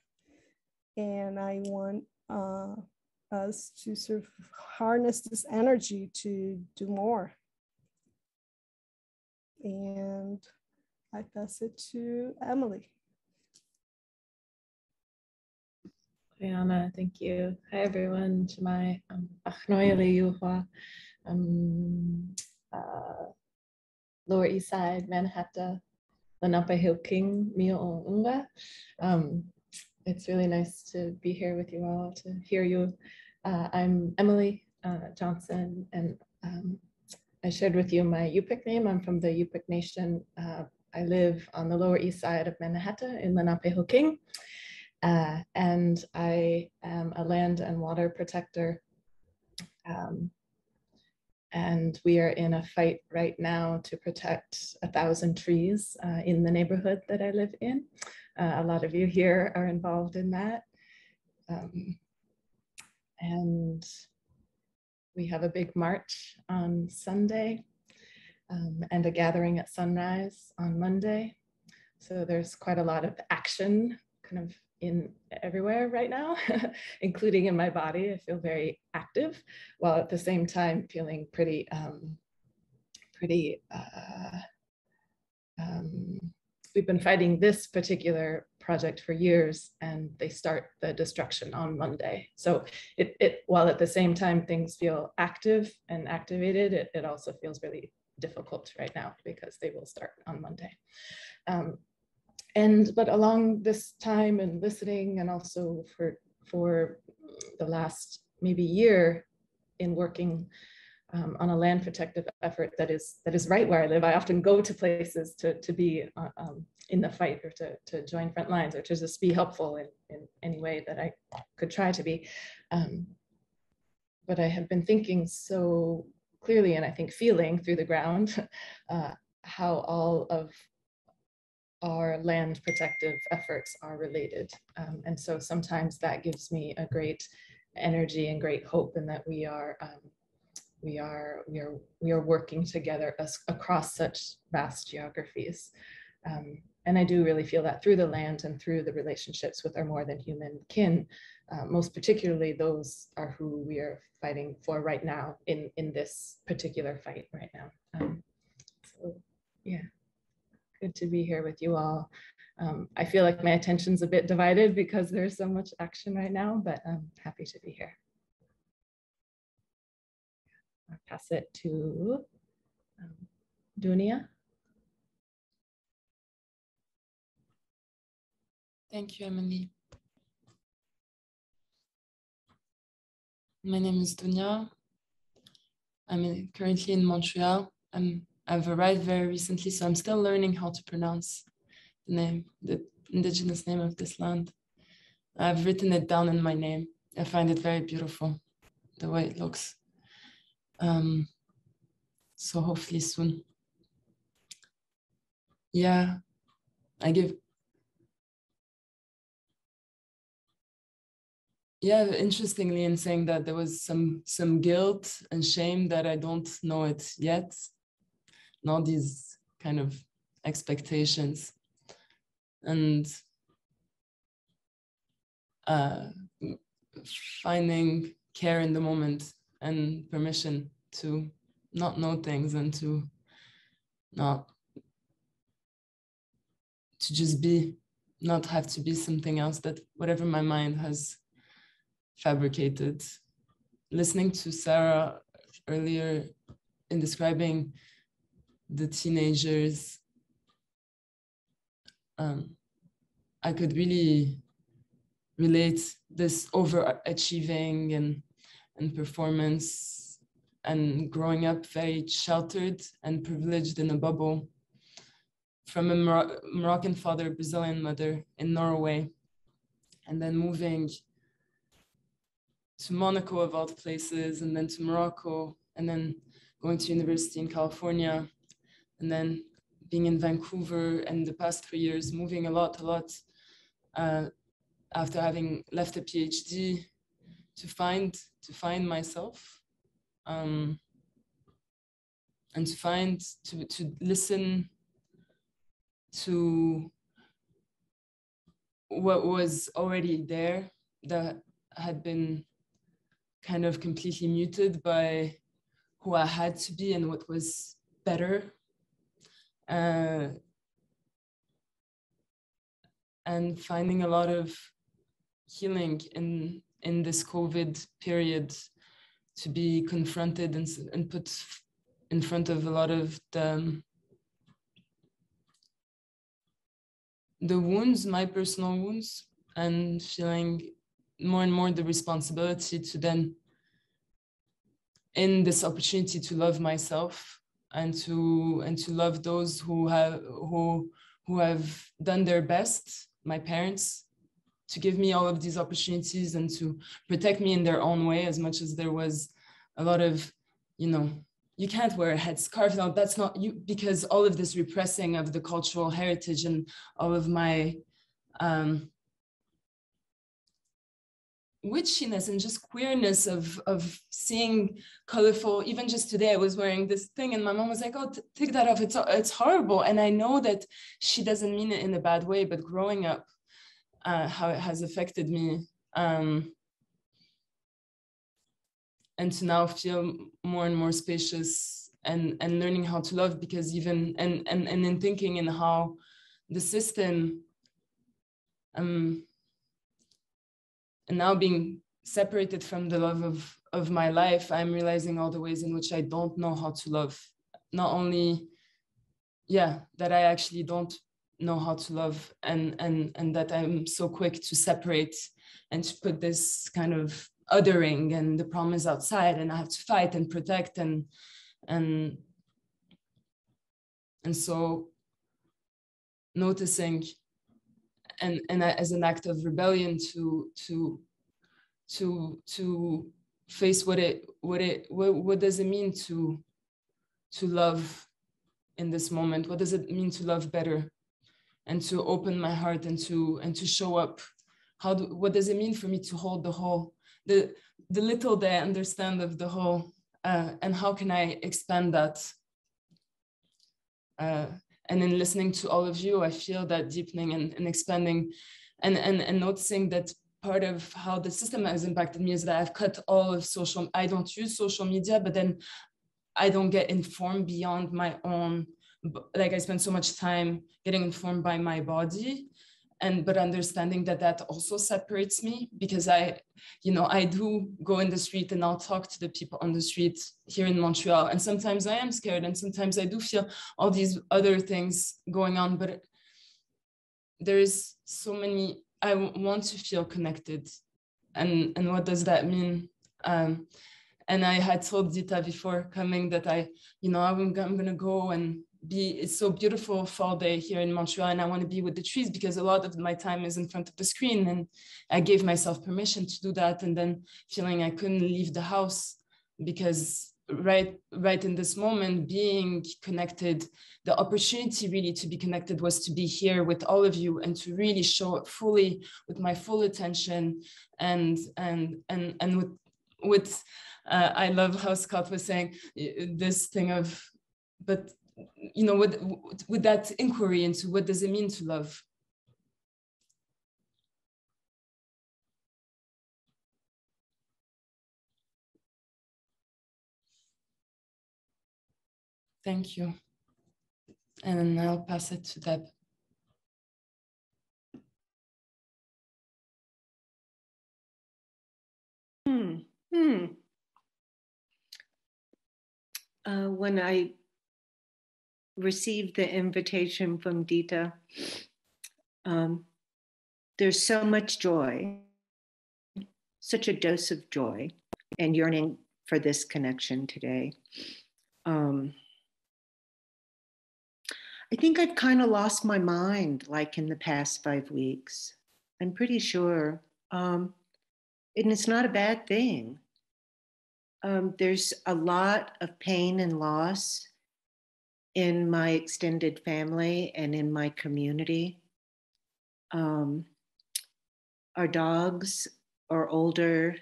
and I want us to sort of harness this energy to do more. And I pass it to Emily. Rihanna, thank you. Hi everyone. Shemai, Achnoyali Yuhua, Lower East Side, Manhattan, Lenape-Hilking, Mio Unga. It's really nice to be here with you all, to hear you. I'm Emily Johnson, and I shared with you my Yupik name. I'm from the Yupik Nation. I live on the Lower East Side of Manhattan in Lenape-Hilking. And I am a land and water protector. And we are in a fight right now to protect 1,000 trees in the neighborhood that I live in. A lot of you here are involved in that. And we have a big march on Sunday and a gathering at sunrise on Monday. So there's quite a lot of action kind of in everywhere right now, including in my body. I feel very active, while at the same time feeling pretty, we've been fighting this particular project for years, and they start the destruction on Monday. So while at the same time things feel active and activated, it also feels really difficult right now because they will start on Monday. But along this time and listening, and also for the last maybe year in working on a land protective effort that is right where I live, I often go to places to be in the fight, or to join front lines, or to just be helpful in any way that I could try to be. But I have been thinking so clearly, and I think feeling through the ground, how all of our land protective efforts are related. And so sometimes that gives me a great energy and great hope in that we are working together across such vast geographies. And I do really feel that through the land and through the relationships with our more than human kin, most particularly those are who we are fighting for right now in this particular fight right now. So yeah, good to be here with you all. I feel like my attention's a bit divided because there's so much action right now, but I'm happy to be here. I'll pass it to Dunia. Thank you, Emily. My name is Dunia. I'm currently in Montreal. I've arrived very recently, so I'm still learning how to pronounce the name, the indigenous name of this land. I've written it down in my name. I find it very beautiful, the way it looks. So hopefully soon. Yeah, interestingly, in saying that there was some guilt and shame that I don't know it yet. And all these kind of expectations. And finding care in the moment and permission to not know things and to just be, not have to be something else, that whatever my mind has fabricated. Listening to Sarah earlier in describing the teenagers, I could really relate this overachieving and performance and growing up very sheltered and privileged in a bubble from a Moroccan father, Brazilian mother in Norway, and then moving to Monaco of all places, and then to Morocco, and then going to university in California, and then being in Vancouver, and the past 3 years moving a lot after having left a PhD to find myself, and to listen to what was already there that had been kind of completely muted by who I had to be and what was better. And finding a lot of healing in this COVID period, to be confronted and put in front of a lot of the wounds, my personal wounds, and feeling more and more the responsibility to then, in this opportunity, to love myself and to love those who have done their best, my parents, to give me all of these opportunities and to protect me in their own way, as much as there was a lot of, you can't wear a headscarf. No, that's not you, because all of this repressing of the cultural heritage and all of my witchiness and just queerness of seeing colorful. Even just today I was wearing this thing and my mom was like, oh, take that off, it's horrible. And I know that she doesn't mean it in a bad way, but growing up, how it has affected me, and to now feel more and more spacious and learning how to love, because even and in thinking in how the system, and now being separated from the love of my life, I'm realizing all the ways in which I don't know how to love. Not only, that I actually don't know how to love, and that I'm so quick to separate and to put this kind of othering, and the problem is outside and I have to fight and protect, and so noticing and as an act of rebellion to face what does it mean to love in this moment? What does it mean to love better, and to open my heart and to show up? What does it mean for me to hold the whole, the little that I understand of the whole, and how can I expand that? And in listening to all of you, I feel that deepening and expanding, and noticing that part of how the system has impacted me is that I've cut all of I don't use social media, but then I don't get informed beyond my own, like I spend so much time getting informed by my body, but understanding that also separates me, because I do go in the street and I'll talk to the people on the street here in Montreal, and sometimes I am scared, and sometimes I do feel all these other things going on, but there is so many. I want to feel connected, and what does that mean? And I had told Dita before coming that I'm gonna go and it's so beautiful fall day here in Montreal, and I want to be with the trees, because a lot of my time is in front of the screen, and I gave myself permission to do that, and then feeling I couldn't leave the house, because right in this moment, being connected, the opportunity really to be connected was to be here with all of you and to really show up fully with my full attention, and with I love how Scott was saying this thing of, but with that inquiry into what does it mean to love. Thank you. And I'll pass it to Deb. When I received the invitation from Dita, there's so much joy, such a dose of joy and yearning for this connection today. I think I've kind of lost my mind like in the past 5 weeks. I'm pretty sure. And it's not a bad thing. There's a lot of pain and loss in my extended family and in my community. Our dogs are older,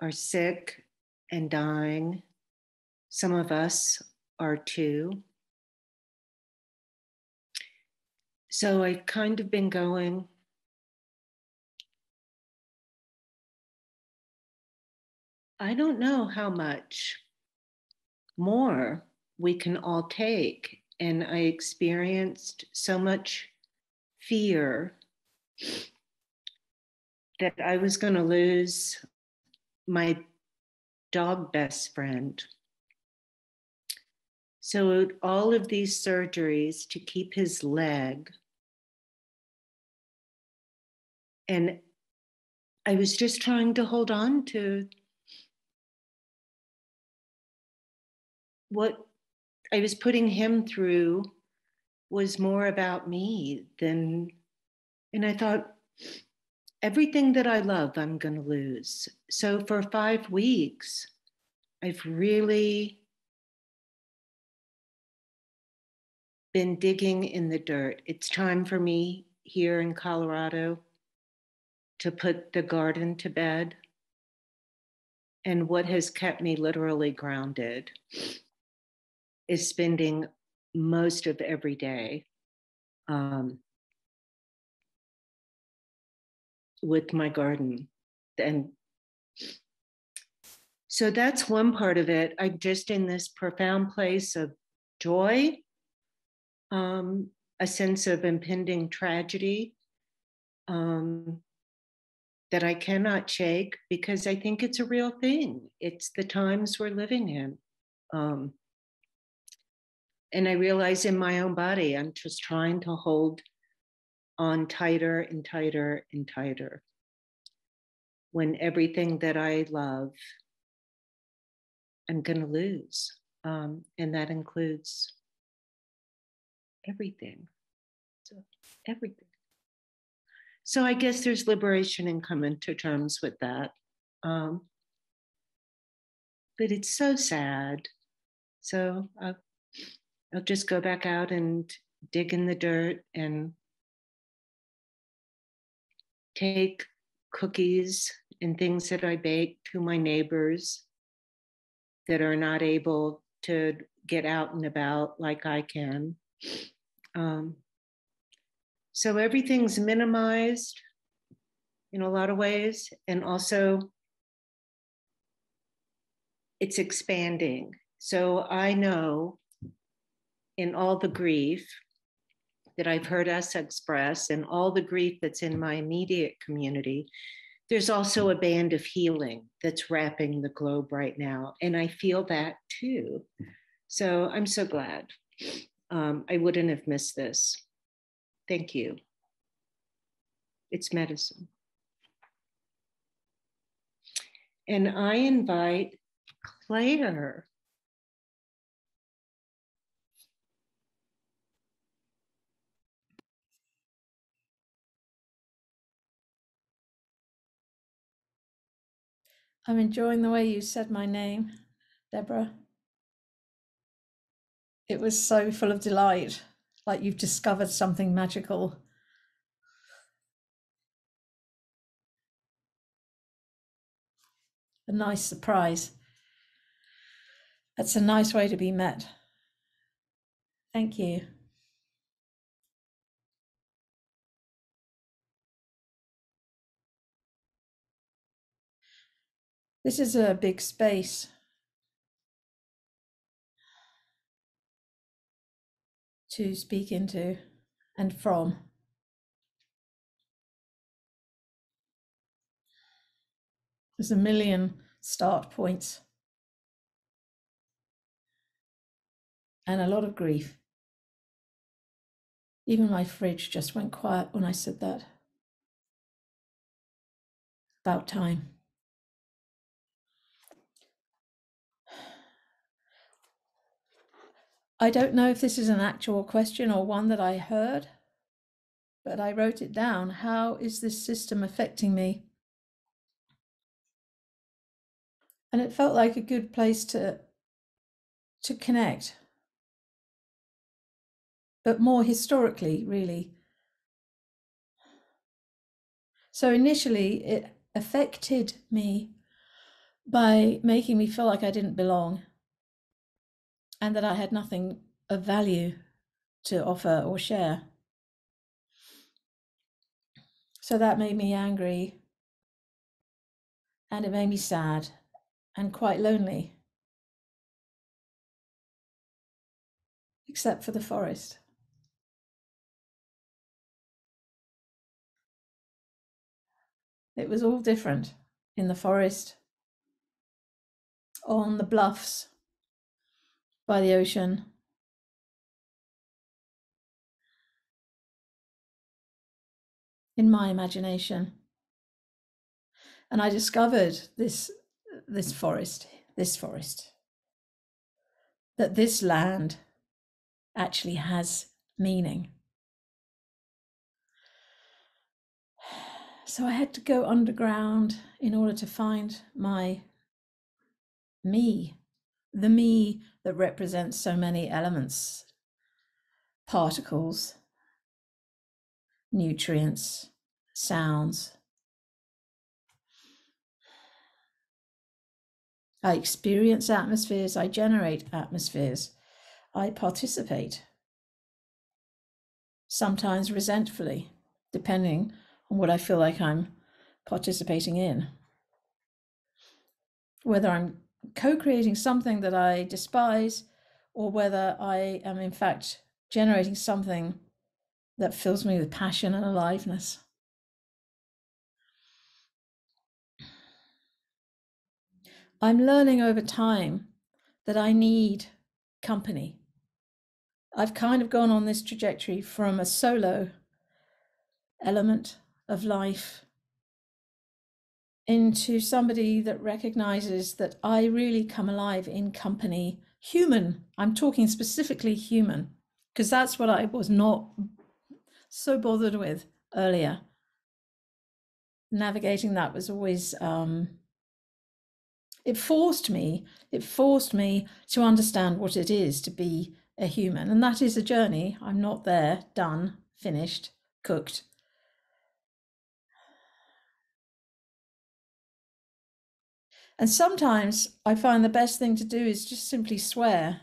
are sick and dying. Some of us are too. So I've kind of been going, I don't know how much more we can all take. And I experienced so much fear that I was going to lose my dog best friend. So all of these surgeries to keep his leg. And I was just trying to hold on to what I was putting him through was more about me than, and I thought, everything that I love, I'm going to lose. So for 5 weeks, I've really been digging in the dirt. It's time for me here in Colorado to put the garden to bed. And what has kept me literally grounded is spending most of every day with my garden. And so that's one part of it. I'm just in this profound place of joy, a sense of impending tragedy that I cannot shake because I think it's a real thing. It's the times we're living in. And I realize in my own body, I'm just trying to hold on tighter and tighter and tighter when everything that I love, I'm going to lose. And that includes everything. So everything. So I guess there's liberation in coming to terms with that. But it's so sad. So I'll just go back out and dig in the dirt and take cookies and things that I bake to my neighbors that are not able to get out and about like I can. So everything's minimized in a lot of ways, and also it's expanding. So I know in all the grief that I've heard us express and all the grief that's in my immediate community, there's also a band of healing that's wrapping the globe right now. And I feel that too. So I'm so glad. I wouldn't have missed this. Thank you. It's medicine. And I invite Claire. I'm enjoying the way you said my name, Deborah. It was so full of delight, like you've discovered something magical. A nice surprise. That's a nice way to be met. Thank you. This is a big space to speak into and from. There's a million start points and a lot of grief. Even my fridge just went quiet when I said that. About time. I don't know if this is an actual question or one that I heard, but I wrote it down. How is this system affecting me? And it felt like a good place to connect, but more historically, really. So initially, it affected me by making me feel like I didn't belong and that I had nothing of value to offer or share. So that made me angry, and it made me sad and quite lonely, except for the forest. It was all different in the forest, on the bluffs, by the ocean. In my imagination. And I discovered this forest, that this land actually has meaning. So I had to go underground in order to find my me, the me that represents so many elements, particles, nutrients, sounds. I experience atmospheres, I generate atmospheres, I participate, sometimes resentfully, depending on what I feel like I'm participating in. Whether I'm co-creating something that I despise, or whether I am in fact generating something that fills me with passion and aliveness. I'm learning over time that I need company. I've kind of gone on this trajectory from a solo element of life into somebody that recognizes that I really come alive in company. Human, I'm talking specifically human, because that's what I was not so bothered with earlier. Navigating that was always, it forced me to understand what it is to be a human. And that is a journey. I'm not there, done, finished, cooked. And sometimes I find the best thing to do is just simply swear.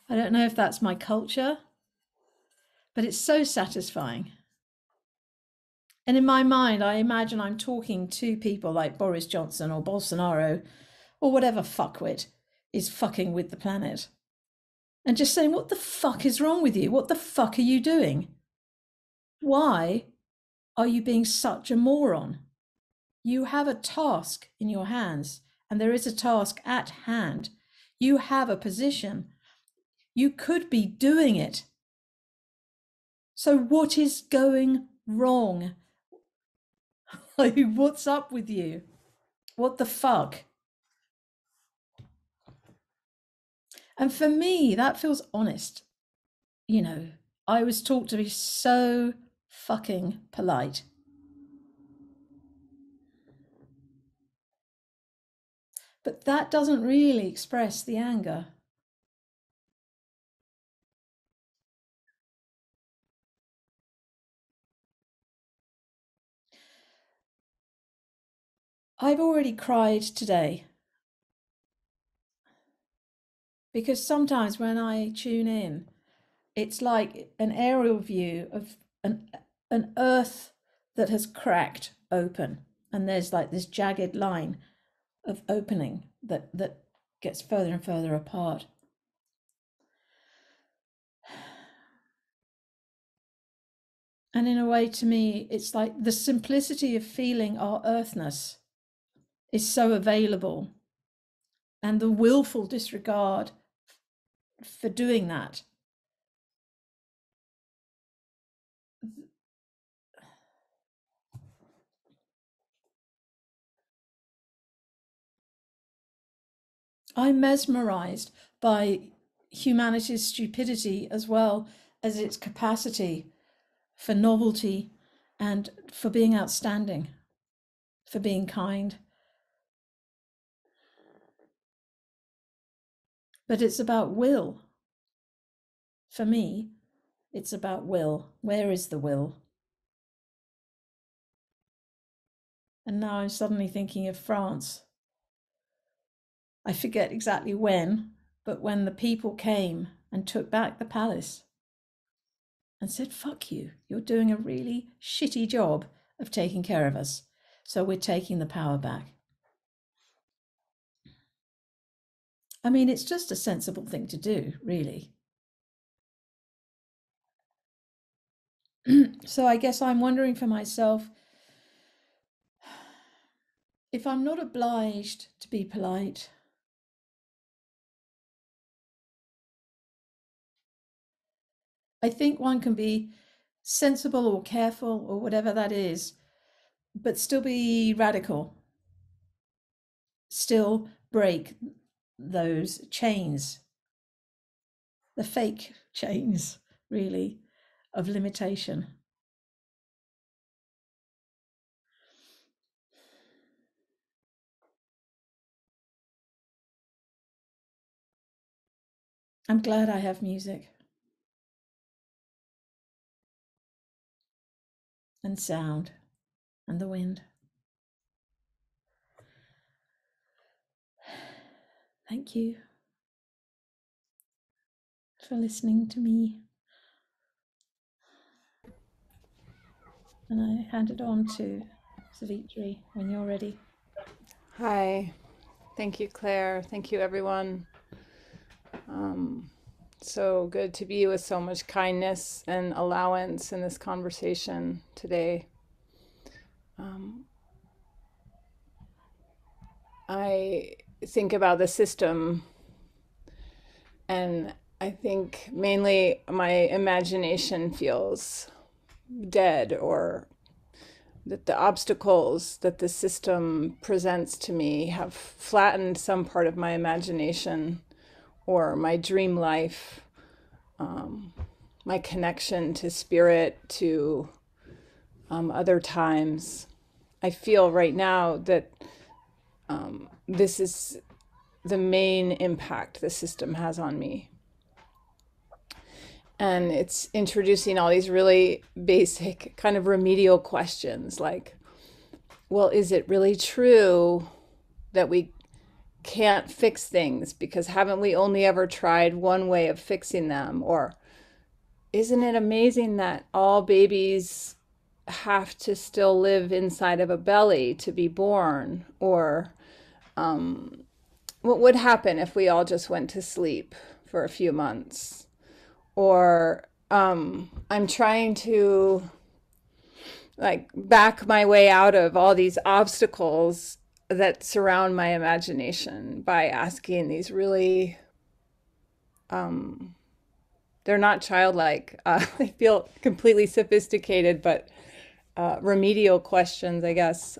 I don't know if that's my culture, but it's so satisfying. And in my mind, I imagine I'm talking to people like Boris Johnson or Bolsonaro or whatever fuckwit is fucking with the planet. And just saying, what the fuck is wrong with you? What the fuck are you doing? Why are you being such a moron? You have a task in your hands, and there is a task at hand. You have a position. You could be doing it. So what is going wrong? Like, what's up with you? What the fuck? And for me, that feels honest. You know, I was taught to be so fucking polite. But that doesn't really express the anger. I've already cried today. Because sometimes when I tune in, it's like an aerial view of an earth that has cracked open. And there's like this jagged line of opening that gets further and further apart. And in a way, to me, it's like the simplicity of feeling our earthness is so available, and the willful disregard for doing that. I'm mesmerized by humanity's stupidity as well as its capacity for novelty and for being outstanding, for being kind. But it's about will. For me, it's about will. Where is the will? And now I'm suddenly thinking of France. I forget exactly when, but when the people came and took back the palace and said, fuck you, you're doing a really shitty job of taking care of us, so we're taking the power back. I mean, it's just a sensible thing to do, really. So I guess I'm wondering for myself, if I'm not obliged to be polite, I think one can be sensible or careful or whatever that is, but still be radical, still break those chains, the fake chains, really, of limitation. I'm glad I have music and sound and the wind. Thank you for listening to me. And I hand it on to Savitri when you're ready. Hi. Thank you, Claire. Thank you, everyone. So good to be with so much kindness and allowance in this conversation today. I think about the system, and I think mainly my imagination feels dead, or that the obstacles that the system presents to me have flattened some part of my imagination or my dream life, my connection to spirit, to other times. I feel right now that this is the main impact the system has on me. And it's introducing all these really basic kind of remedial questions like, well, is it really true that we can't fix things because haven't we only ever tried one way of fixing them? Or isn't it amazing that all babies have to still live inside of a belly to be born? Or what would happen if we all just went to sleep for a few months? Or I'm trying to like back my way out of all these obstacles that surround my imagination by asking these really, they're not childlike. They feel completely sophisticated, but remedial questions, I guess.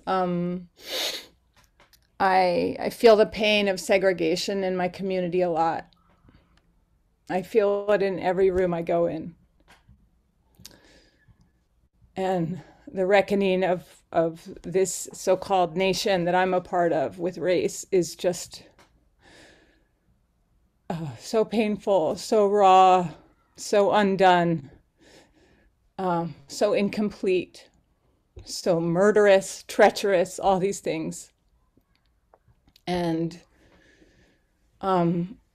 I feel the pain of segregation in my community a lot. I feel it in every room I go in. And the reckoning of this so-called nation that I'm a part of with race is just so painful, so raw, so undone, so incomplete, so murderous, treacherous, all these things. And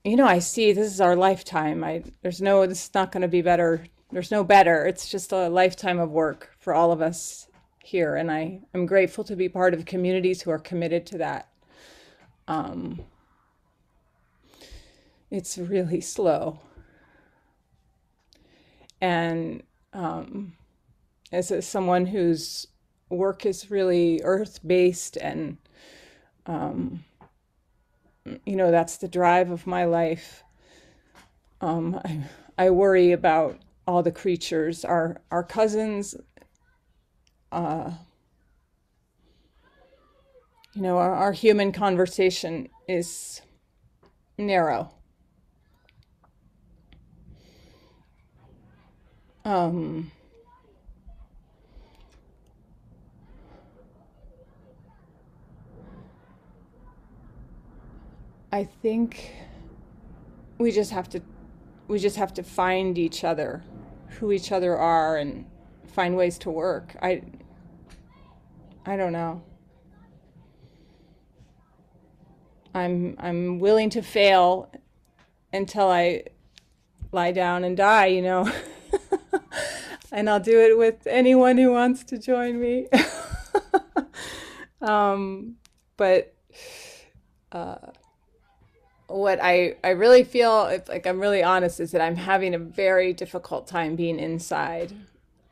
you know, I see this is our lifetime. This is not going to be better. There's no better. It's just a lifetime of work for all of us here. And I'm grateful to be part of communities who are committed to that. It's really slow. And as someone whose work is really earth-based and you know, that's the drive of my life. I worry about all the creatures, our cousins, you know, our human conversation is narrow. I think we just have to find each other, who each other are, and find ways to work. I don't know. I'm willing to fail until I lie down and die, you know. And I'll do it with anyone who wants to join me. But what I really feel, if like I'm really honest, is that I'm having a very difficult time being inside.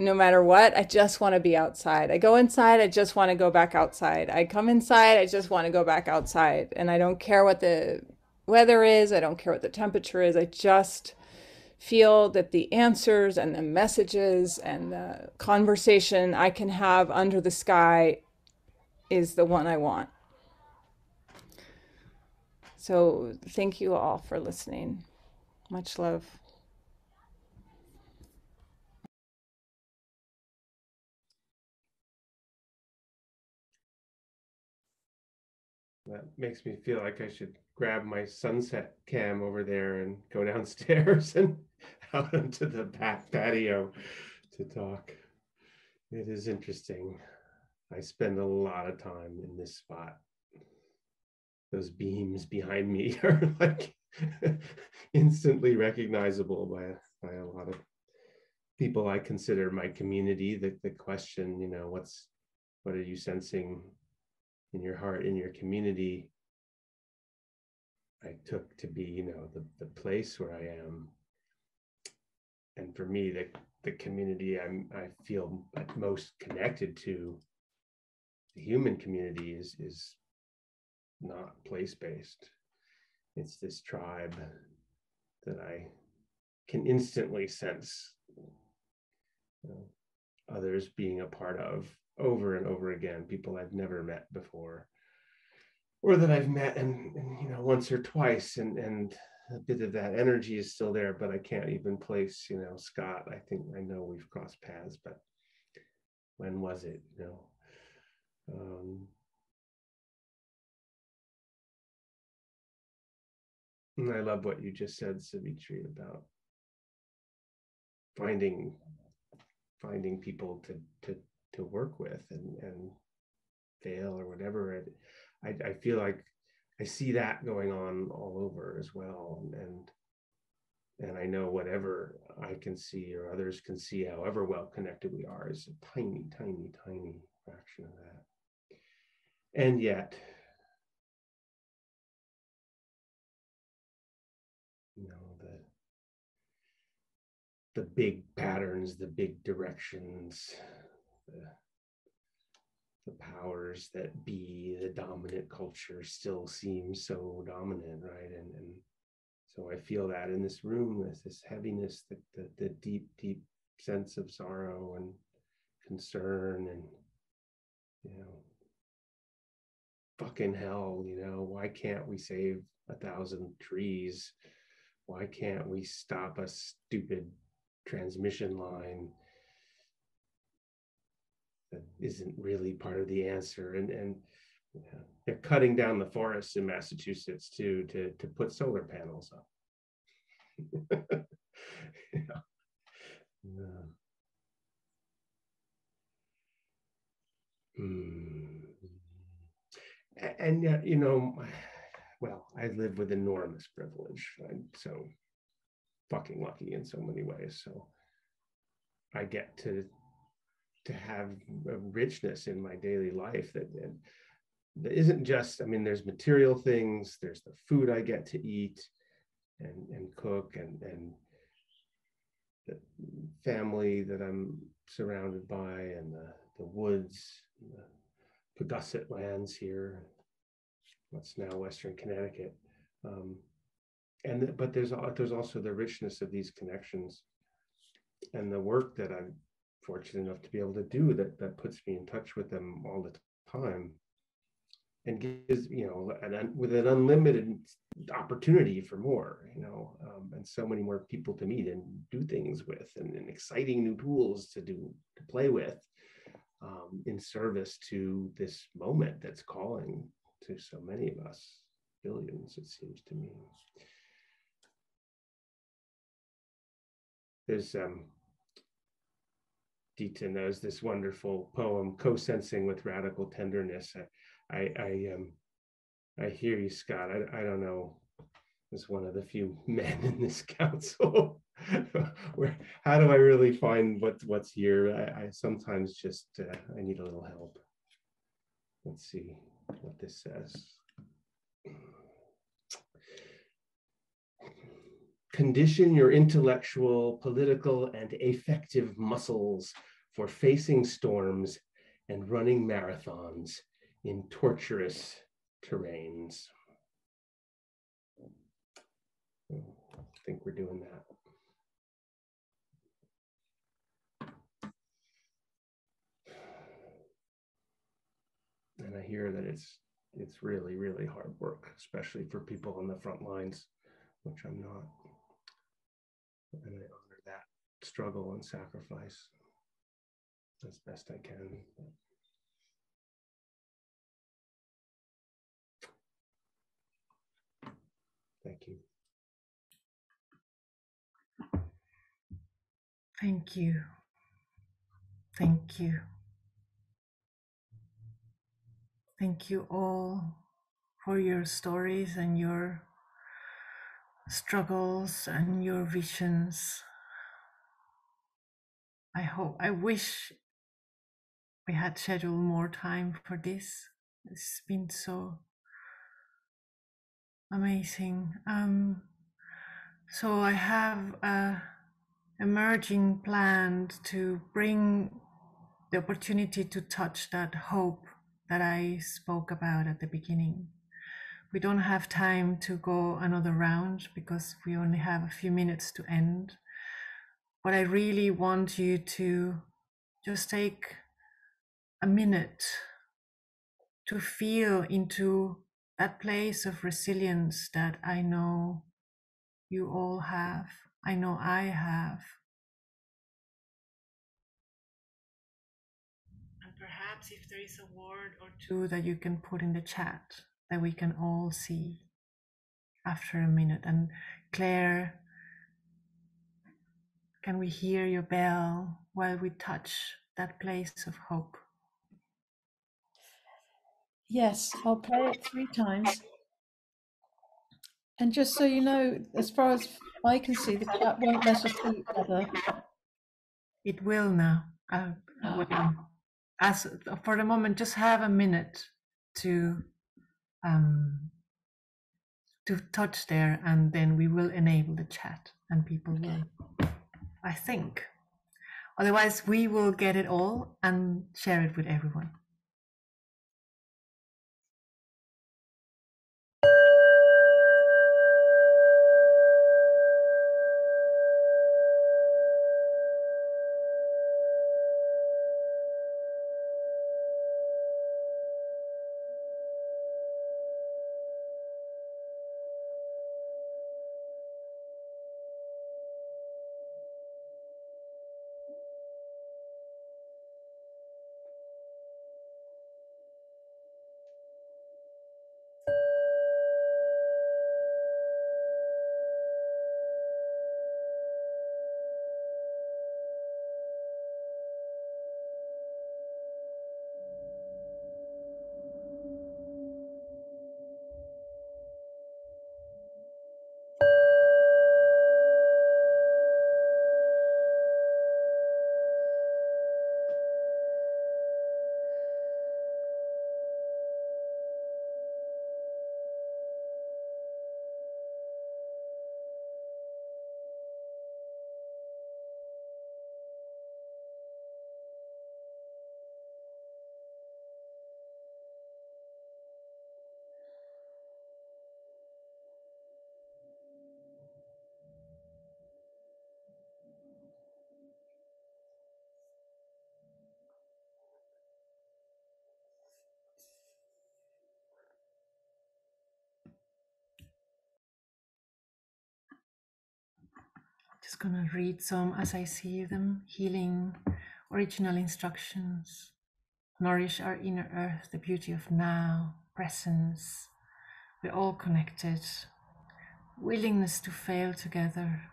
No matter what, I just want to be outside. I go inside, I just want to go back outside. I come inside, I just want to go back outside. And I don't care what the weather is, I don't care what the temperature is. I just feel that the answers and the messages and the conversation I can have under the sky is the one I want. So thank you all for listening. Much love. That makes me feel like I should grab my sunset cam over there and go downstairs and out onto the back patio to talk. It is interesting. I spend a lot of time in this spot. Those beams behind me are like instantly recognizable by a lot of people I consider my community. The question, you know, what are you sensing in your heart, in your community? I took to be, you know, the place where I am. And for me, the community I feel most connected to, the human community, is not place-based. It's this tribe that I can instantly sense, you know, others being a part of over and over again, people I've never met before, or that I've met and you know, once or twice, and a bit of that energy is still there, but I can't even place, you know, Scott. I think I know we've crossed paths, but when was it, you know? And I love what you just said, Savitri, about finding people to work with and fail or whatever. I feel like I see that going on all over as well, and I know whatever I can see or others can see, however well connected we are, is a tiny, tiny, tiny fraction of that. And yet, you know, the big patterns, the big directions, the powers that be, the dominant culture still seems so dominant, right? And so I feel that in this room, with this heaviness, the deep, deep sense of sorrow and concern, and, you know, fucking hell, you know, why can't we save 1,000 trees? Why can't we stop a stupid transmission line that isn't really part of the answer? And you know, they're cutting down the forests in Massachusetts to put solar panels up. Yeah. And yet, you know, well, I live with enormous privilege. I'm so fucking lucky in so many ways. So I get to have a richness in my daily life that isn't just, I mean, there's material things, there's the food I get to eat and cook, and the family that I'm surrounded by, and the woods, and the Pawcatuck lands here, what's now Western Connecticut. But there's also the richness of these connections and the work that I'm fortunate enough to be able to do that puts me in touch with them all the time. and gives, with an unlimited opportunity for more, and so many more people to meet and do things with, and exciting new tools to play with, in service to this moment that's calling to so many of us, billions, it seems to me. There's Dita knows this wonderful poem, Co-Sensing with Radical Tenderness. I hear you, Scott. I don't know, as one of the few men in this council, how do I really find what's here? I sometimes just, I need a little help. Let's see what this says. Condition your intellectual, political, and affective muscles for facing storms and running marathons in torturous terrains. I think we're doing that. And I hear that it's really, really hard work, especially for people on the front lines, which I'm not. And I honor that struggle and sacrifice as best I can. Thank you. Thank you. Thank you. Thank you all for your stories and your struggles and your visions. I wish we had scheduled more time for this. It's been so amazing. So I have a emerging plan to bring the opportunity to touch that hope that I spoke about at the beginning. We don't have time to go another round because we only have a few minutes to end. But I really want you to just take a minute to feel into that place of resilience that I know you all have. I know I have. And perhaps if there is a word or two that you can put in the chat that we can all see after a minute. And Claire, can we hear your bell while we touch that place of hope? Yes, I'll play it 3 times. And just so you know, as far as I can see, the chat won't let us see each other. It will now. As for the moment, just have a minute to touch there, and then we will enable the chat, and people will, I think. Otherwise, we will get it all and share it with everyone. Just gonna read some as I see them. Healing, original instructions. Nourish our inner earth, the beauty of now, presence. We're all connected. Willingness to fail together.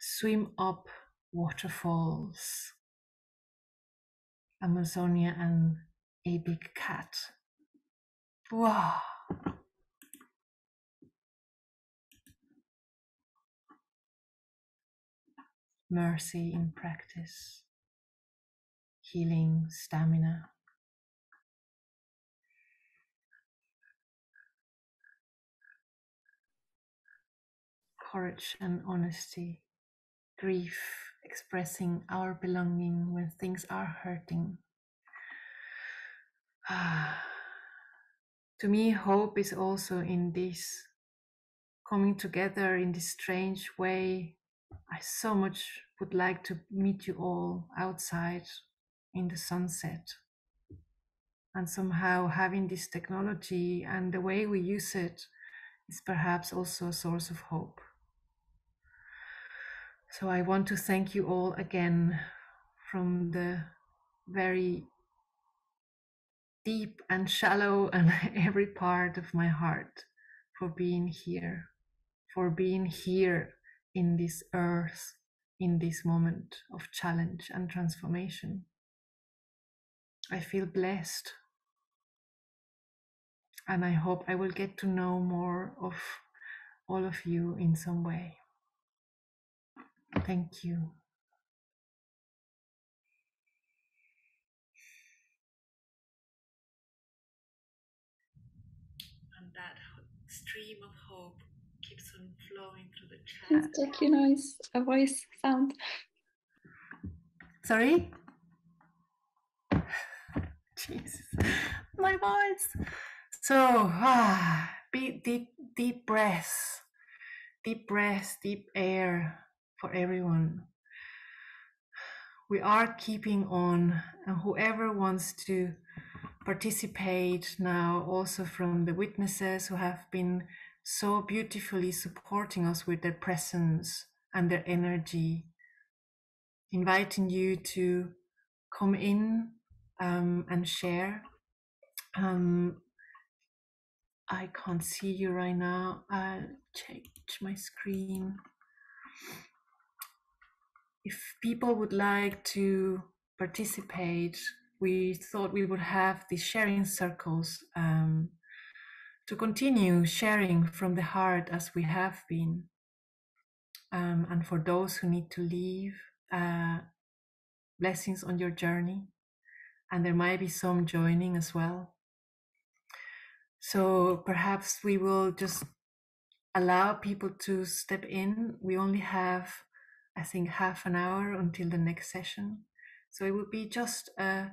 Swim up waterfalls. Amazonia and a big cat. Wow. Mercy in practice. Healing, stamina. Courage and honesty. Grief, expressing our belonging when things are hurting. To me, hope is also in this coming together in this strange way. I so much would like to meet you all outside in the sunset. And somehow having this technology and the way we use it is perhaps also a source of hope. So I want to thank you all again from the very deep and shallow and every part of my heart for being here in this earth, in this moment of challenge and transformation. I feel blessed, and I hope I will get to know more of all of you in some way. Thank you. And that stream of hope keeps on flowing through the chat. It's Jackie noise, a voice sound. Sorry? Jesus, my voice. So, deep breaths, deep air for everyone. We are keeping on, and whoever wants to participate now, also from the witnesses who have been so beautifully supporting us with their presence and their energy, inviting you to come in and share. I can't see you right now. I'll change my screen. If people would like to participate, we thought we would have these sharing circles to continue sharing from the heart as we have been. And for those who need to leave, blessings on your journey. And there might be some joining as well. So perhaps we will just allow people to step in. We only have, I think, half an hour until the next session. So it will be just a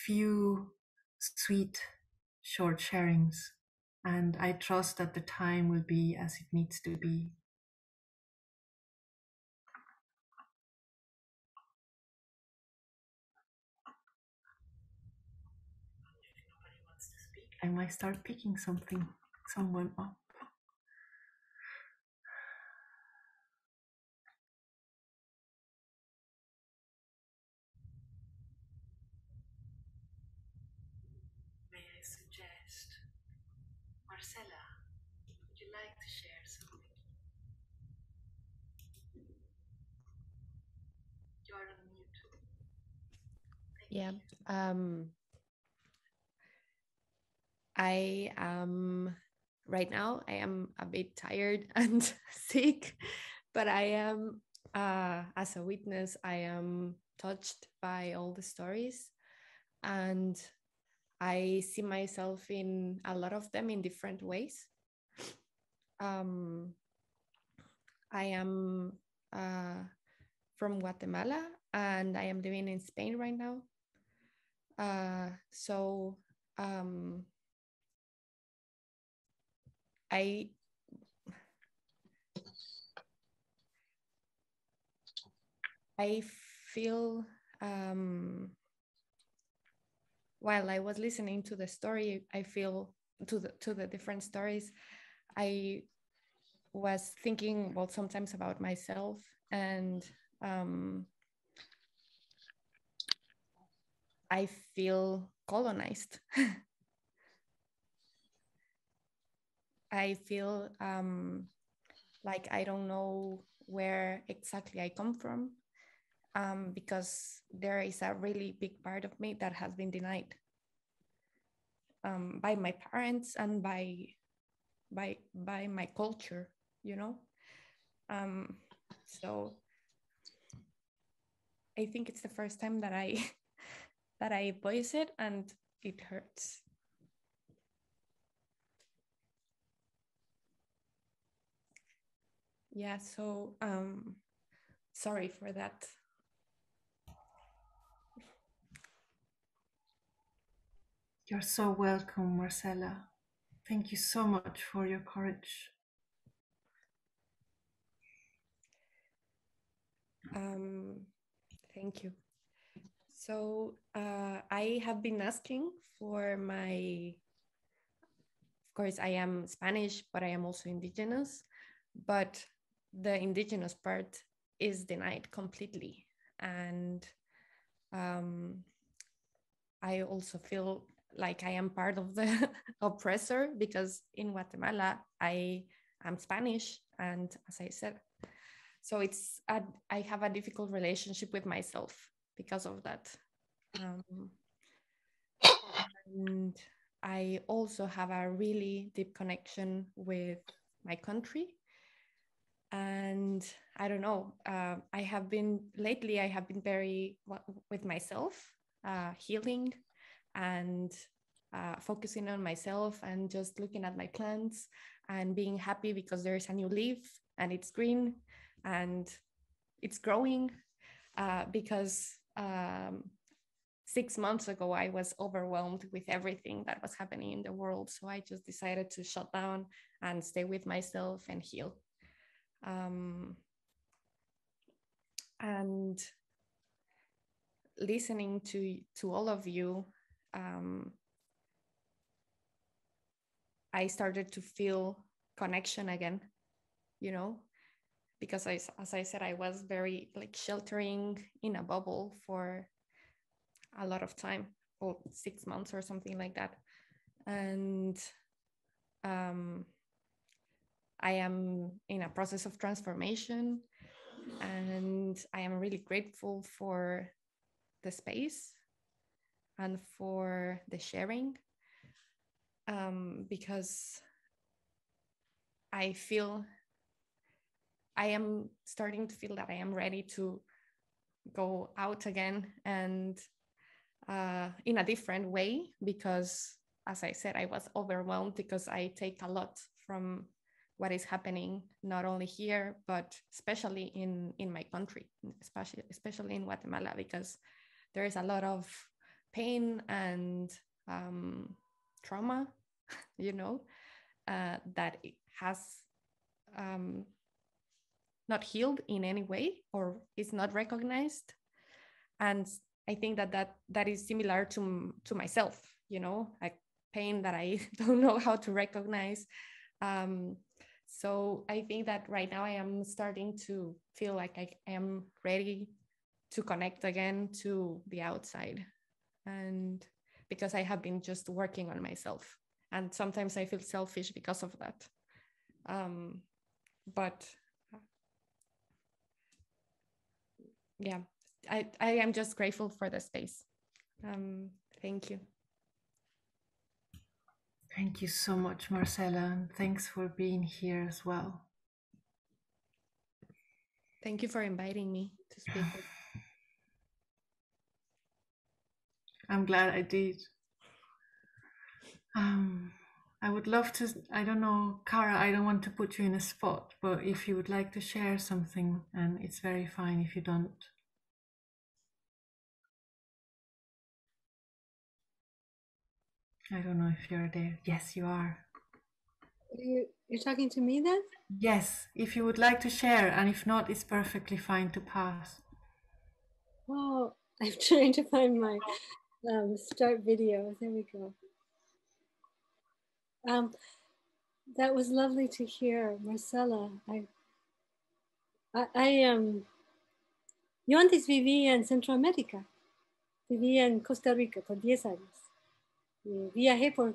few sweet, short sharings. And I trust that the time will be as it needs to be. I might start picking someone up. May I suggest, Marcela, would you like to share something? You're on mute. Yeah. I am right now, I am a bit tired and sick, but I am, as a witness, I am touched by all the stories, and I see myself in a lot of them in different ways. I am from Guatemala, and I am living in Spain right now. I feel, while I was listening to the story, I feel to the different stories, I was thinking, well, sometimes about myself, and I feel colonized. I feel like I don't know where exactly I come from, because there is a really big part of me that has been denied by my parents and by my culture, you know. So I think it's the first time that I that I voice it, and it hurts. Yeah, so sorry for that. You're so welcome, Marcela. Thank you so much for your courage. Thank you. So I have been asking for my, of course, I am Spanish, but I am also indigenous, but the indigenous part is denied completely. And I also feel like I am part of the oppressor, because in Guatemala, I am Spanish. And as I said, so I have a difficult relationship with myself because of that. And I also have a really deep connection with my country. And I don't know, I have been very with myself, healing and focusing on myself and just looking at my plants and being happy because there is a new leaf and it's green and it's growing, because 6 months ago, I was overwhelmed with everything that was happening in the world. So I just decided to shut down and stay with myself and heal. And listening to all of you, I started to feel connection again, you know, because as I said, I was very like sheltering in a bubble for a lot of time, or 6 months or something like that. And I am in a process of transformation, and I am really grateful for the space and for the sharing, because I am starting to feel that I am ready to go out again, and in a different way, because as I said, I was overwhelmed because I take a lot from what is happening, not only here, but especially in my country, especially in Guatemala, because there is a lot of pain and trauma, you know, that it has not healed in any way, or is not recognized. And I think that is similar to myself, you know, like pain that I don't know how to recognize. So I think that right now I am starting to feel like I am ready to connect again to the outside, and because I have been just working on myself, and sometimes I feel selfish because of that. But yeah, I am just grateful for the space. Thank you. Thank you so much, Marcela, and thanks for being here as well. Thank you for inviting me to speak. I'm glad I did. I would love to, I don't know, Cara, I don't want to put you in a spot, but if you would like to share something, and it's very fine if you don't. I don't know if you're there. Yes, you are. You're talking to me then? Yes, if you would like to share, and if not, it's perfectly fine to pass. Well, I'm trying to find my start video. There we go. That was lovely to hear, Marcela. Yo antes vivía en Centroamérica, vivía en Costa Rica por 10 años. Y viajé por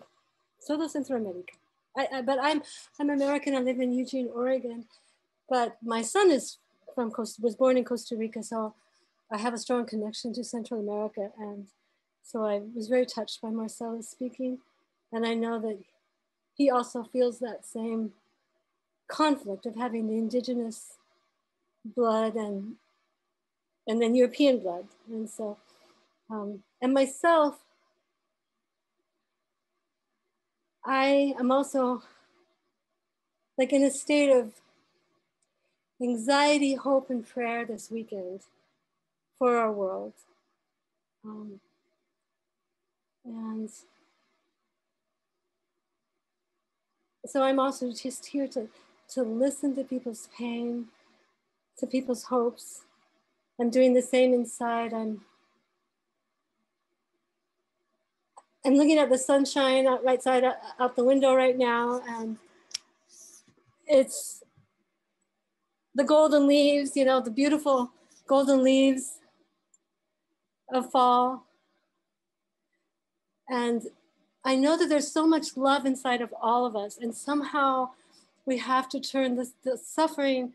todo Centroamérica. But I'm American. I live in Eugene, Oregon. But my son was born in Costa Rica, so I have a strong connection to Central America. And so I was very touched by Marcela speaking. And I know that he also feels that same conflict of having the indigenous blood and then European blood. And so, and myself, I am also like in a state of anxiety, hope, and prayer this weekend for our world. And so I'm also just here to listen to people's pain, to people's hopes. I'm doing the same inside. I'm looking at the sunshine out the window right now, and it's the golden leaves, you know, the beautiful golden leaves of fall. And I know that there's so much love inside of all of us, and somehow we have to turn the suffering,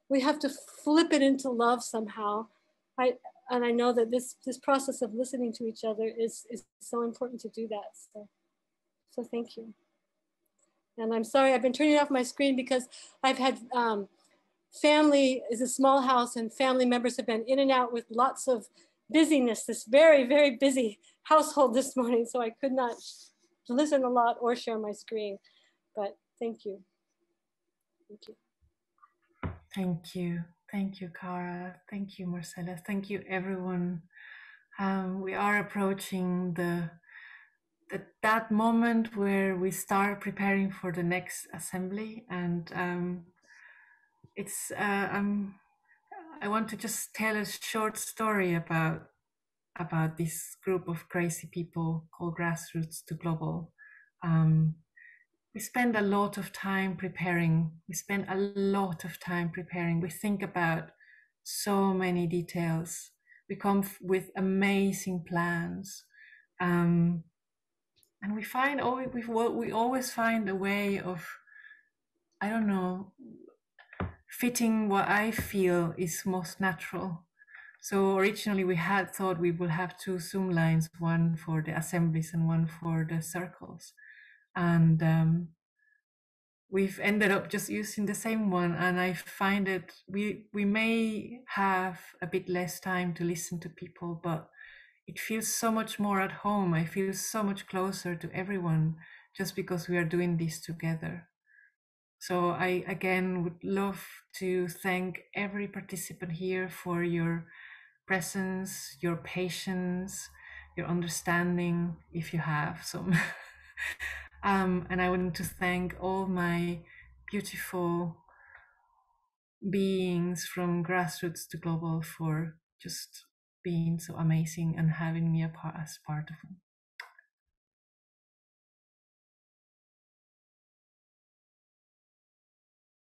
we have to flip it into love somehow. And I know that this process of listening to each other is so important to do that. So thank you. And I'm sorry, I've been turning off my screen because I've had family is a small house, and family members have been in and out with lots of busyness, this very, very busy household this morning. So I could not listen a lot or share my screen, but thank you. Thank you. Thank you. Thank you, Cara. Thank you, Marcela. Thank you, everyone. We are approaching that moment where we start preparing for the next assembly, and I want to just tell a short story about this group of crazy people called Grassroots to Global. We spend a lot of time preparing. We think about so many details. We come with amazing plans. And we always find a way of, I don't know, fitting what I feel is most natural. So originally we had thought we will have 2 Zoom lines, one for the assemblies and one for the circles. And we've ended up just using the same one. And I find that we may have a bit less time to listen to people, but it feels so much more at home. I feel so much closer to everyone just because we are doing this together. So I, again, would love to thank every participant here for your presence, your patience, your understanding, if you have some. And I want to thank all my beautiful beings from Grassroots to Global for just being so amazing and having me as part of them.